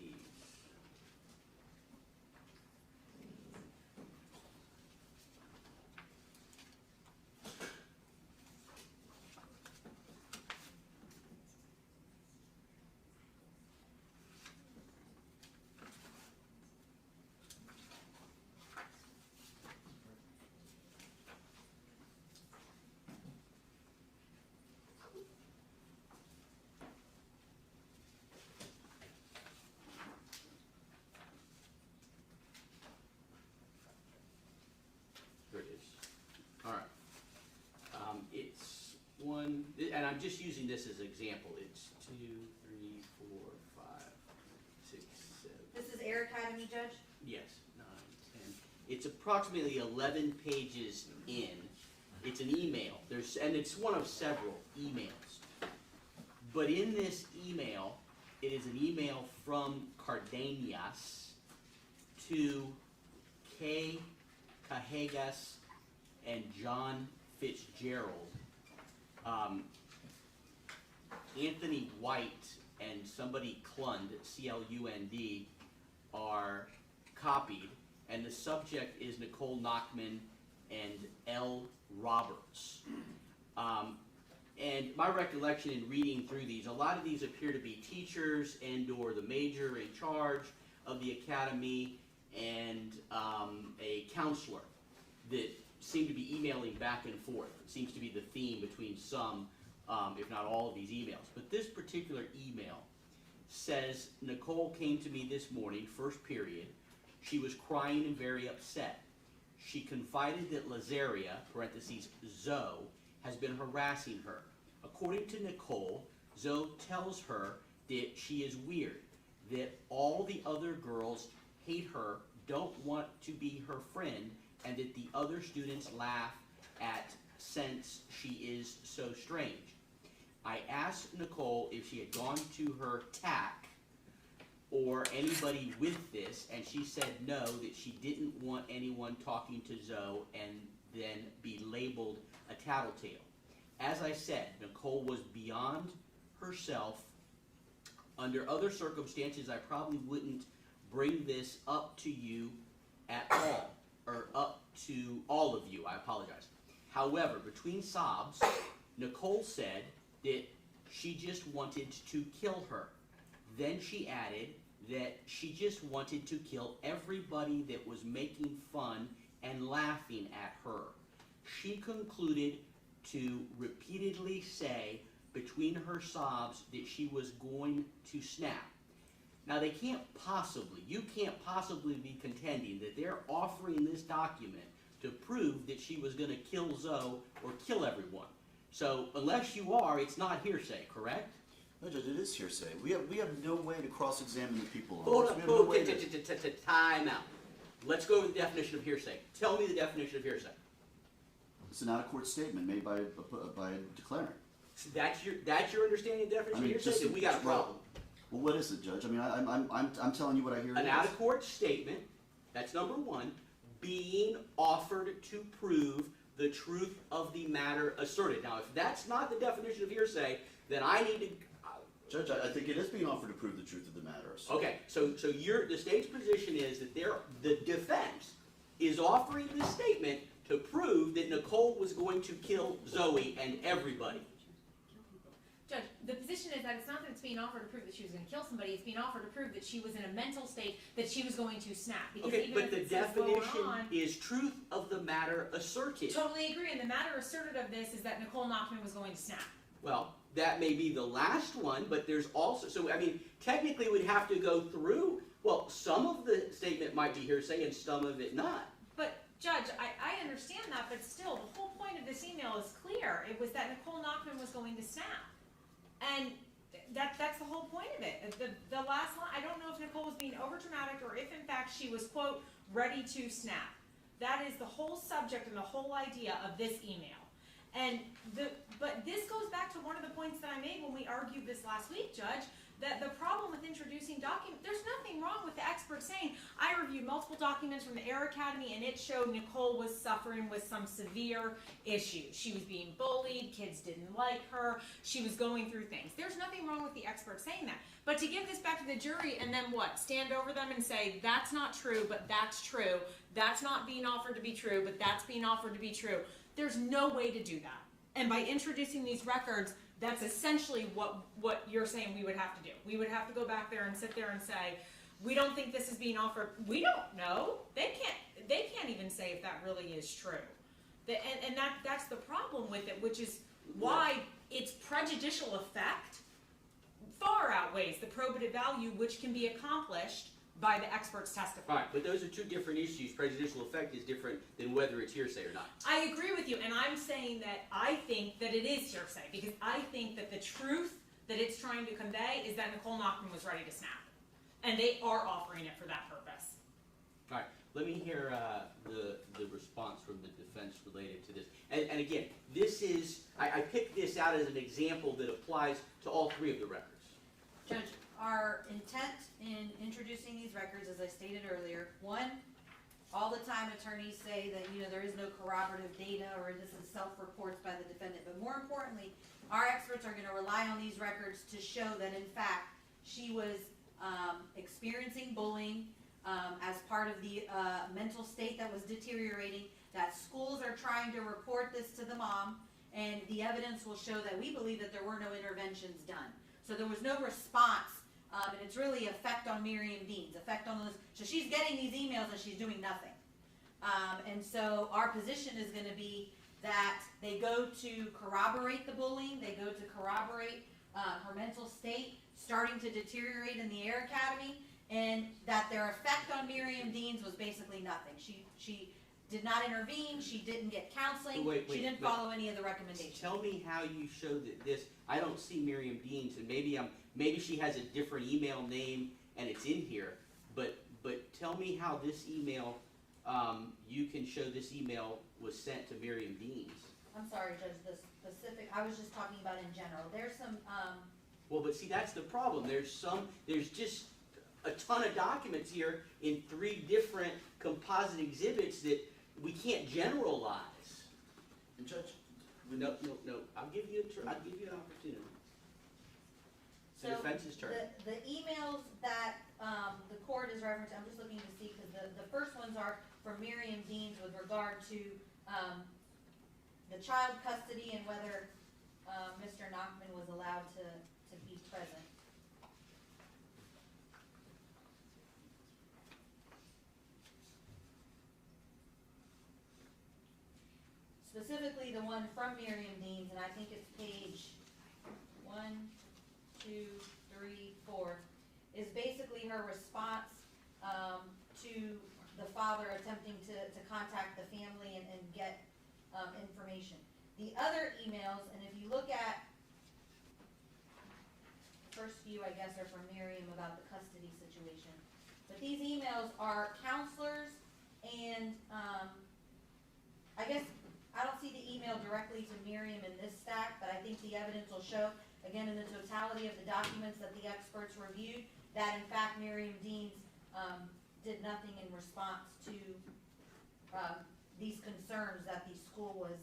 It's one, and I'm just using this as an example. It's 2, 3, 4, 5, 6, 7. This is Air Academy, Judge? Yes, 9, 10. It's approximately 11 pages in. It's an email. And it's one of several emails. But in this email, it is an email from Cardenas to Kay Cajegas and John Fitzgerald. Anthony White and somebody Clund, C-L-U-N-D, are copied, and the subject is Nicole Nachtman and L. Roberts. And my recollection in reading through these, a lot of these appear to be teachers and or the major in charge of the academy and a counselor that seem to be emailing back and forth. It seems to be the theme between some, if not all of these emails. But this particular email says, Nicole came to me this morning, first period. She was crying and very upset. She confided that Lazaria, parentheses, Zoe, has been harassing her. According to Nicole, Zoe tells her that she is weird, that all the other girls hate her, don't want to be her friend, and that the other students laugh at since she is so strange. I asked Nicole if she had gone to her TAC or anybody with this, and she said no, that she didn't want anyone talking to Zoe and then be labeled a tattletale. As I said, Nicole was beyond herself. Under other circumstances, I probably wouldn't bring this up to you at all, or up to all of you, I apologize. However, between sobs, Nicole said that she just wanted to kill her. Then she added that she just wanted to kill everybody that was making fun and laughing at her. She concluded to repeatedly say between her sobs that she was going to snap. Now you can't possibly be contending that they're offering this document to prove that she was gonna kill Zoe or kill everyone. So unless you are, it's not hearsay, correct? No, Judge, it is hearsay. We have no way to cross-examine the people on Hold this. up, We have no way to... time out. Let's go over the definition of hearsay. Tell me the definition of hearsay. It's an out-of-court statement made by a declarant. That's your understanding of the definition I mean, of hearsay? just- Then we got a problem. Well, what is it, Judge? I mean, I'm telling you what I hear it An is. out-of-court statement, that's number one, being offered to prove the truth of the matter asserted. Now, if that's not the definition of hearsay, then I need to... Judge, I think it is being offered to prove the truth of the matter. Okay, so the state's position is that the defense is offering this statement to prove that Nicole was going to kill Zoe and everybody. Judge, the position is that it's not that it's being offered to prove that she was going to kill somebody, it's being offered to prove that she was in a mental state that she was going to snap. Because Okay, even but if the it says go definition on, is truth of the matter asserted. totally agree, and the matter asserted of this is that Nicole Nachtman was going to snap. Well, that may be the last one, but there's also, so I mean, technically we'd have to go through, well, some of the statement might be hearsay and some of it not. But Judge, I understand that, but still, the whole point of this email is clear. It was that Nicole Nachtman was going to snap. And that's the whole point of it. The last line, I don't know if Nicole was being overdramatic or if in fact she was, quote, ready to snap. That is the whole subject and the whole idea of this email. And but this goes back to one of the points that I made when we argued this last week, Judge, that the problem with introducing documents, there's nothing wrong with the expert saying, I reviewed multiple documents from the Air Academy and it showed Nicole was suffering with some severe issues. She was being bullied, kids didn't like her, she was going through things. There's nothing wrong with the expert saying that. But to give this back to the jury and then what? Stand over them and say, that's not true, but that's true. That's not being offered to be true, but that's being offered to be true. There's no way to do that. And by introducing these records, that's essentially what you're saying we would have to do. We would have to go back there and sit there and say, we don't think this is being offered. We don't know. They can't even say if that really is true. And that's the problem with it, which is why its prejudicial effect far outweighs the probative value which can be accomplished by the experts testifying. All right, but those are two different issues. Prejudicial effect is different than whether it's hearsay or not. I agree with you, and I'm saying that I think that it is hearsay, because I think that the truth that it's trying to convey is that Nicole Nachtman was ready to snap. And they are offering it for that purpose. All right, let me hear the response from the defense related to this. And again, this is, I picked this out as an example that applies to all three of the records. Judge, our intent in introducing these records, as I stated earlier, one, all the time attorneys say that, there is no corroborative data or this is self-reports by the defendant. But more importantly, our experts are going to rely on these records to show that, in fact, she was experiencing bullying as part of the mental state that was deteriorating, that schools are trying to report this to the mom, and the evidence will show that we believe that there were no interventions done. So there was no response. And it's really effect on Miriam Dean's, effect on those. So she's getting these emails and she's doing nothing. And so our position is going to be that they go to corroborate the bullying, they go to corroborate her mental state starting to deteriorate in the Air Academy, and that their effect on Miriam Dean's was basically nothing. She did not intervene, she didn't get counseling, she didn't follow any of the recommendations. Tell me how you show that this, I don't see Miriam Dean's, and maybe she has a different email name and it's in here, but tell me how this email, you can show this email was sent to Miriam Dean's. I'm sorry, Judge, the specific, I was just talking about in general. There's some, Well, but see, that's the problem. There's just a ton of documents here in 3 different composite exhibits that we can't generalize. And Judge, No, I'll give you an opportunity. So The defense's turn. the emails that the court is referencing, I'm just looking to see, because the first ones are from Miriam Dean's with regard to the child custody and whether Mr. Nachtman was allowed to be present. Specifically the one from Miriam Dean's, and I think it's page 1, 2, 3, 4, is basically her response to the father attempting to contact the family and get information. The other emails, and if you look at first few, I guess, are from Miriam about the custody situation. But these emails are counselors and, I guess, I don't see the email directly to Miriam in this stack, but I think the evidence will show, again, in the totality of the documents that the experts reviewed, that in fact Miriam Deans did nothing in response to these concerns that the school was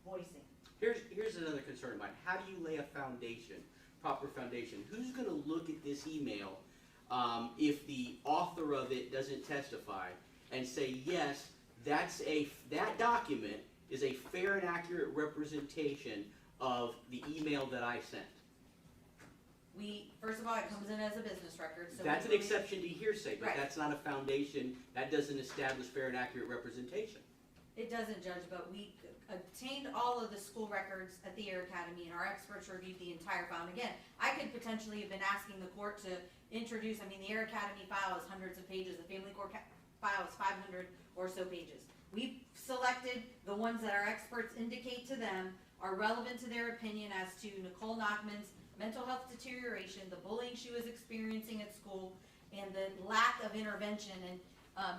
voicing. Here's another concern of mine. How do you lay a foundation, proper foundation? Who's going to look at this email if the author of it doesn't testify and say, yes, that document is a fair and accurate representation of the email that I sent? First of all, it comes in as a business record, so. That's an exception to hearsay, but Right. that's not a foundation. That doesn't establish fair and accurate representation. It doesn't, Judge, but we obtained all of the school records at the Air Academy, and our experts reviewed the entire file. And again, I could potentially have been asking the court to introduce, I mean, the Air Academy file is hundreds of pages, the family court file is 500 or so pages. We've selected the ones that our experts indicate to them are relevant to their opinion as to Nicole Nachtman's mental health deterioration, the bullying she was experiencing at school, and the lack of intervention. And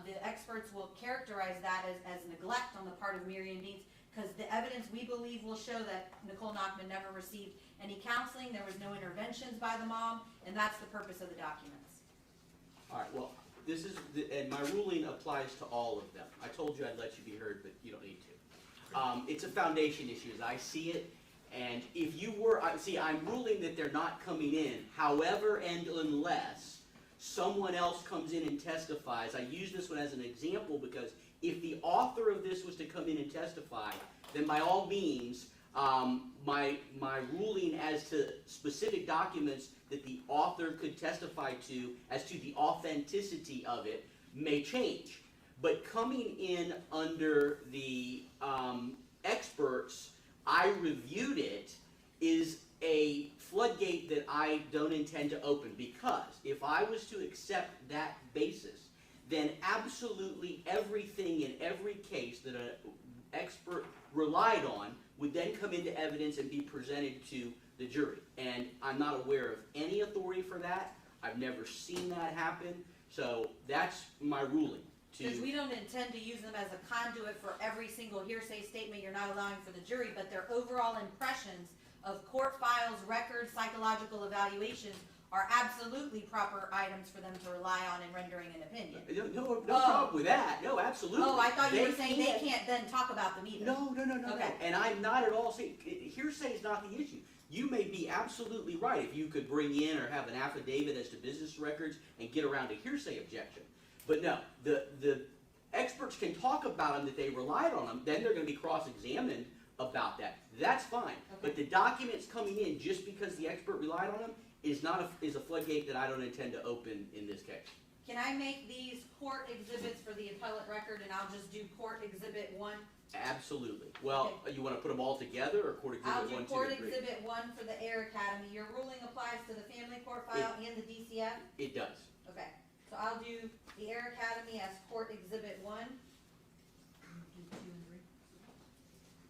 the experts will characterize that as neglect on the part of Miriam Deans, because the evidence we believe will show that Nicole Nachtman never received any counseling, there was no interventions by the mom, and that's the purpose of the documents. All right, well, and my ruling applies to all of them. I told you I'd let you be heard, but you don't need to. It's a foundation issue as I see it, and if you were, I'm ruling that they're not coming in, however and unless someone else comes in and testifies. I use this one as an example because if the author of this was to come in and testify, then by all means, my ruling as to specific documents that the author could testify to as to the authenticity of it may change. But coming in under the experts, I reviewed it, is a floodgate that I don't intend to open, because if I was to accept that basis, then absolutely everything in every case that an expert relied on would then come into evidence and be presented to the jury. And I'm not aware of any authority for that. I've never seen that happen. So that's my ruling. Because we don't intend to use them as a conduit for every single hearsay statement you're not allowing for the jury, but their overall impressions of court files, records, psychological evaluations are absolutely proper items for them to rely on in rendering an opinion. No problem with that. No, absolutely. Oh, I thought you were saying they can't then talk about them either. No. Okay. And I'm not at all saying, hearsay is not the issue. You may be absolutely right if you could bring in or have an affidavit as to business records and get around a hearsay objection. But no, the experts can talk about them, that they relied on them, then they're going to be cross-examined about that. That's fine. Okay. But the documents coming in just because the expert relied on them is a floodgate that I don't intend to open in this case. Can I make these court exhibits for the appellate record, and I'll just do court exhibit 1? Absolutely. Well, you want to put them all together, or court exhibit I'll do 1, 2, court and 3? exhibit 1 for the Air Academy. Your ruling applies to the family court file and the DCF? It does. Okay, so I'll do the Air Academy as court exhibit 1.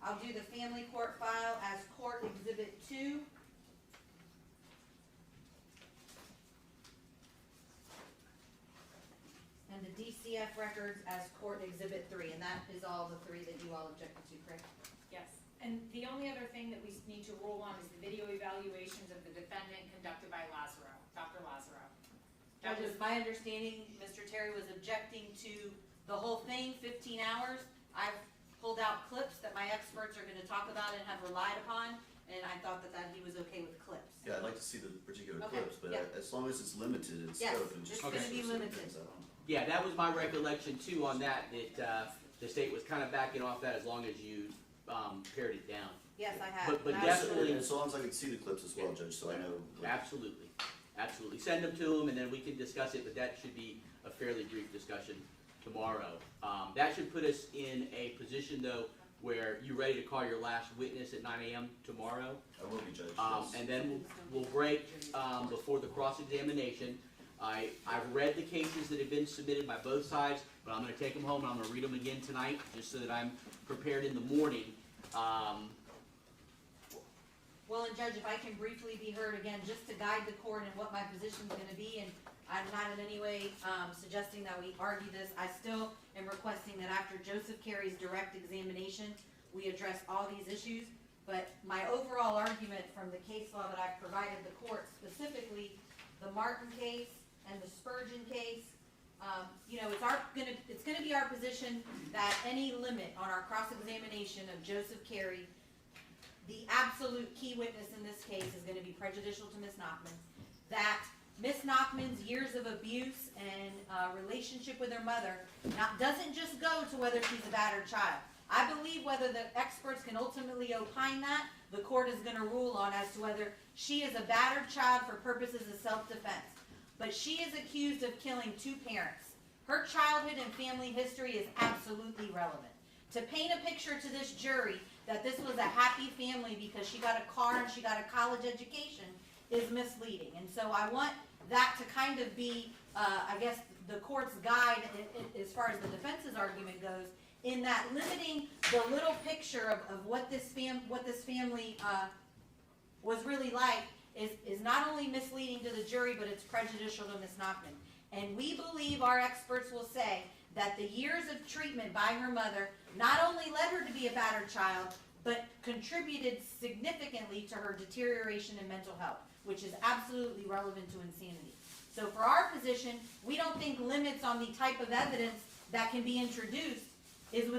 I'll do the family court file as court exhibit 2. And the DCF records as court exhibit 3, and that is all the 3 that you all objected to, correct? Yes, and the only other thing that we need to rule on is the video evaluations of the defendant conducted by Dr. Lazaro. That Judge, was it's my understanding Mr. Terry was objecting to the whole thing, 15 hours. I've pulled out clips that my experts are gonna talk about and have relied upon, and I thought that he was okay with clips. Yeah, I'd like to see the particular Okay, clips, but yeah. as long as it's limited in Yes, scope and just. it's gonna be specific limited. things, I don't know. Yeah, that was my recollection too on that the state was kind of backing off that as long as you pared it down. Yes, I have. But And I- definitely- And as long as I can see the clips as well, Judge, so I know. Absolutely, absolutely. Send them to them and then we can discuss it, but that should be a fairly brief discussion tomorrow. That should put us in a position though where you're ready to call your last witness at 9 a.m. tomorrow. I will be, Judge, yes. And then we'll break before the cross-examination. I've read the cases that have been submitted by both sides, but I'm gonna take them home and I'm gonna read them again tonight, just so that I'm prepared in the morning. Well, and Judge, if I can briefly be heard again, just to guide the court in what my position's gonna be, and I'm not in any way, suggesting that we argue this, I still am requesting that after Joseph Carey's direct examination, we address all these issues. But my overall argument from the case law that I've provided the court, specifically the Martin case and the Spurgeon case, it's gonna be our position that any limit on our cross-examination of Joseph Carey, the absolute key witness in this case, is gonna be prejudicial to Ms. Nachtman. That Ms. Nachtman's years of abuse and relationship with her mother doesn't just go to whether she's a battered child. I believe whether the experts can ultimately opine that, the court is gonna rule on as to whether she is a battered child for purposes of self-defense. But she is accused of killing 2 parents. Her childhood and family history is absolutely relevant. To paint a picture to this jury that this was a happy family because she got a car and she got a college education is misleading. And so I want that to kind of be, I guess, the court's guide as far as the defense's argument goes, in that limiting the little picture of what this family was really like is not only misleading to the jury, but it's prejudicial to Ms. Nachtman. And we believe our experts will say that the years of treatment by her mother not only led her to be a battered child, but contributed significantly to her deterioration in mental health, which is absolutely relevant to insanity. So for our position, we don't think limits on the type of evidence that can be introduced is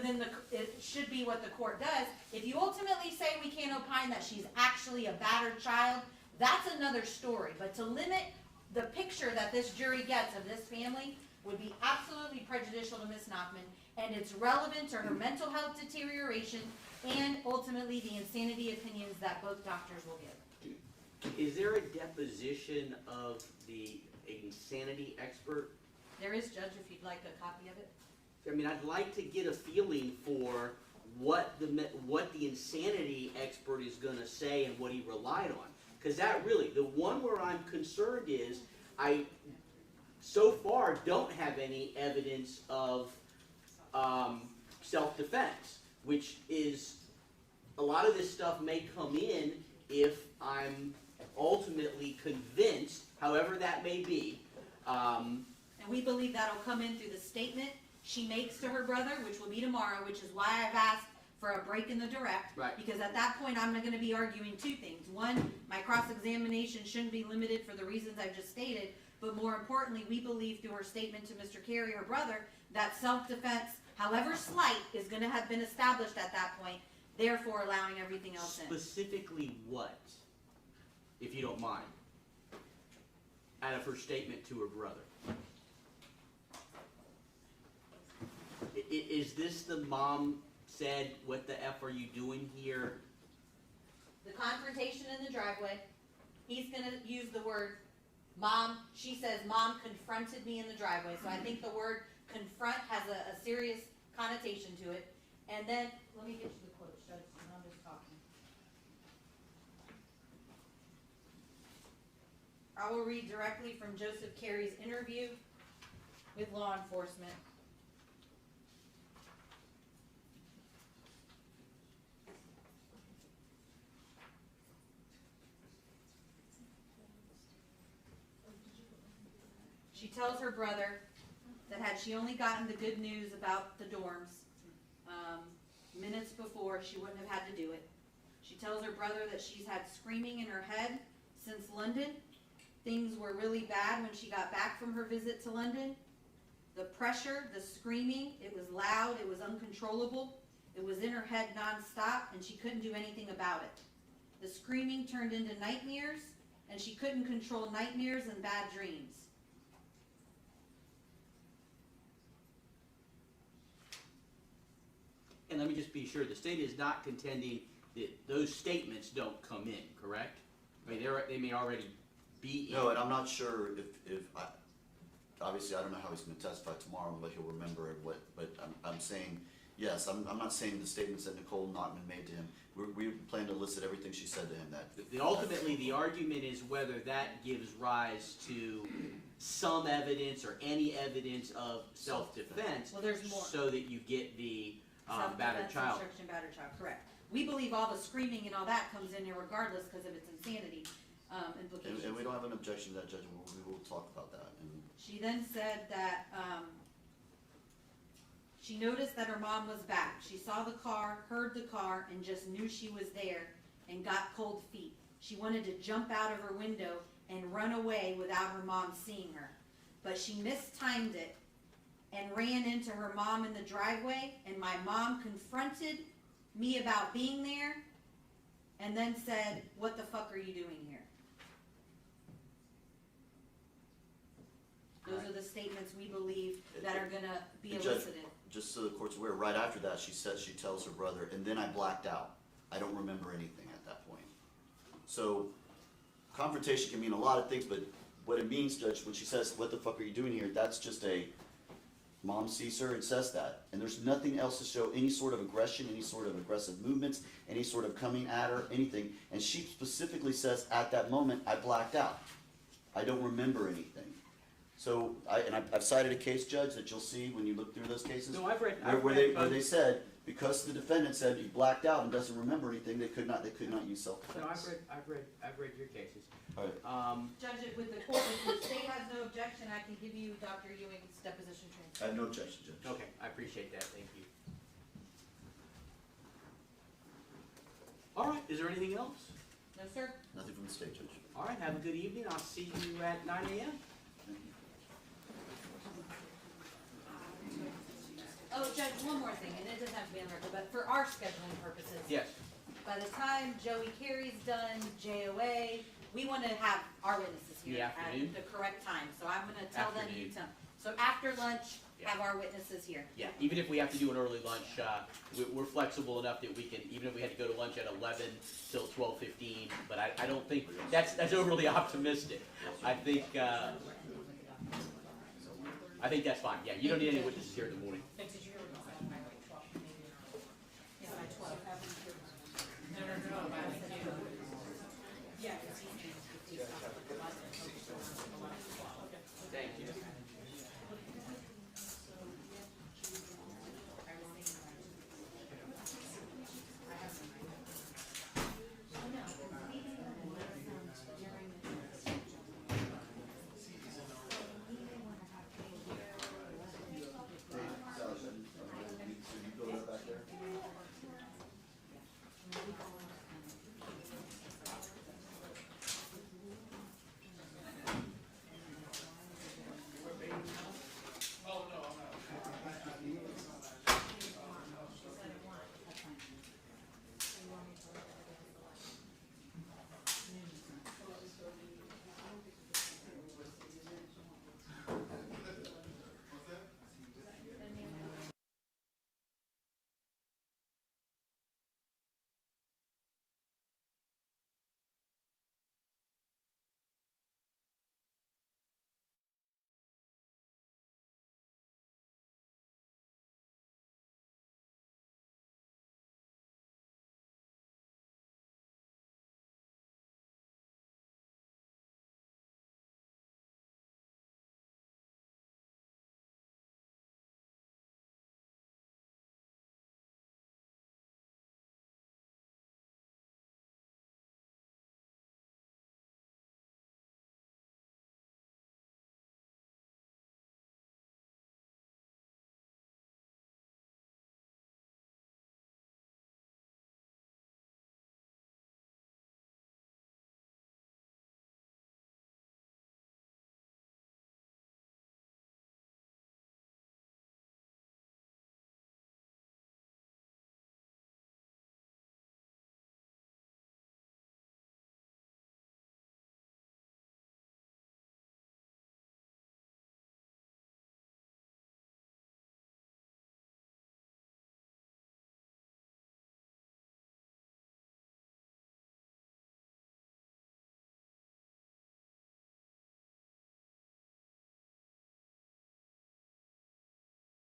it should be what the court does. If you ultimately say we can't opine that she's actually a battered child, that's another story. But to limit the picture that this jury gets of this family would be absolutely prejudicial to Ms. Nachtman, and it's relevant to her mental health deterioration and ultimately the insanity opinions that both doctors will give. Is there a deposition of the insanity expert? There is, Judge, if you'd like a copy of it. I mean, I'd like to get a feeling for what the insanity expert is going to say and what he relied on. Because that really, the one where I'm concerned is, I so far don't have any evidence of self-defense, which is, a lot of this stuff may come in if I'm ultimately convinced, however that may be. And we believe that'll come in through the statement she makes to her brother, which will be tomorrow, which is why I've asked for a break in the direct. Right. Because at that point, I'm going to be arguing 2 things. One, my cross-examination shouldn't be limited for the reasons I've just stated, but more importantly, we believe through her statement to Mr. Carey, her brother, that self-defense, however slight, is going to have been established at that point, therefore allowing everything else in. Specifically what, if you don't mind, out of her statement to her brother? Is this the mom said, "What the F are you doing here"? The confrontation in the driveway, he's going to use the word mom. She says, "Mom confronted me in the driveway." So I think the word confront has a serious connotation to it. And then, let me get you the quote, Judge, and I'm just talking. I will read directly from Joseph Carey's interview with law enforcement. She tells her brother that had she only gotten the good news about the dorms minutes before, she wouldn't have had to do it. She tells her brother that she's had screaming in her head since London. Things were really bad when she got back from her visit to London. The pressure, the screaming, it was loud, it was uncontrollable. It was in her head nonstop, and she couldn't do anything about it. The screaming turned into nightmares, and she couldn't control nightmares and bad dreams. And let me just be sure, the state is not contending that those statements don't come in, correct? I mean, they may already be in. No, and I'm not sure if obviously I don't know how he's gonna testify tomorrow and what he'll remember and what, but I'm saying, yes, I'm not saying the statements that Nicole Nachtman made to him. We plan to elicit everything she said to him. Ultimately, the argument is whether that gives rise to some evidence or any evidence of self-defense. Well, there's more. So that you get the battered Self-defense, child. obstruction, battered child, correct. We believe all the screaming and all that comes in here regardless because of its insanity, implications. And we don't have an objection to that, Judge, we will talk about that. And She then said that, she noticed that her mom was back. She saw the car, heard the car, and just knew she was there and got cold feet. She wanted to jump out of her window and run away without her mom seeing her. But she mistimed it and ran into her mom in the driveway, and my mom confronted me about being there and then said, "What the fuck are you doing here?" Those are the statements we believe that are gonna be Judge, elicited. just so the court's aware, right after that, she says, she tells her brother, and then I blacked out. I don't remember anything at that point. So, confrontation can mean a lot of things, but what it means, Judge, when she says, "What the fuck are you doing here?" that's just a, mom sees her and says that. And there's nothing else to show any sort of aggression, any sort of aggressive movements, any sort of coming at her, anything. And she specifically says, at that moment, I blacked out. I don't remember anything. So, I've cited a case, Judge, that you'll see when you look through those cases. No, I've read Where both. they said, because the defendant said he blacked out and doesn't remember anything, they could not use self-defense. No, I've read your cases. Alright, Judge, it with the court, if the state has no objection, I can give you Dr. Ewing's deposition I transcript. have no objection, Judge. Okay, I appreciate that, thank you. All right, is there anything else? No, sir? Nothing from the state, Judge. All right, have a good evening, I'll see you at 9 a.m. Thank you. Oh, Judge, one more thing, and it doesn't have to be on record, but for our scheduling purposes. Yes, By the time Joey Carey's done, JOA, we wanna have our witnesses In the here at afternoon? the correct time, so I'm gonna tell them, you Afternoon. tell. So after lunch, Yeah. have our witnesses here. yeah, even if we have to do an early lunch, we're flexible enough that we can, even if we had to go to lunch at 11 till 12:15, but I don't think, that's overly optimistic. I think that's fine, yeah, you don't need any witnesses here in the morning.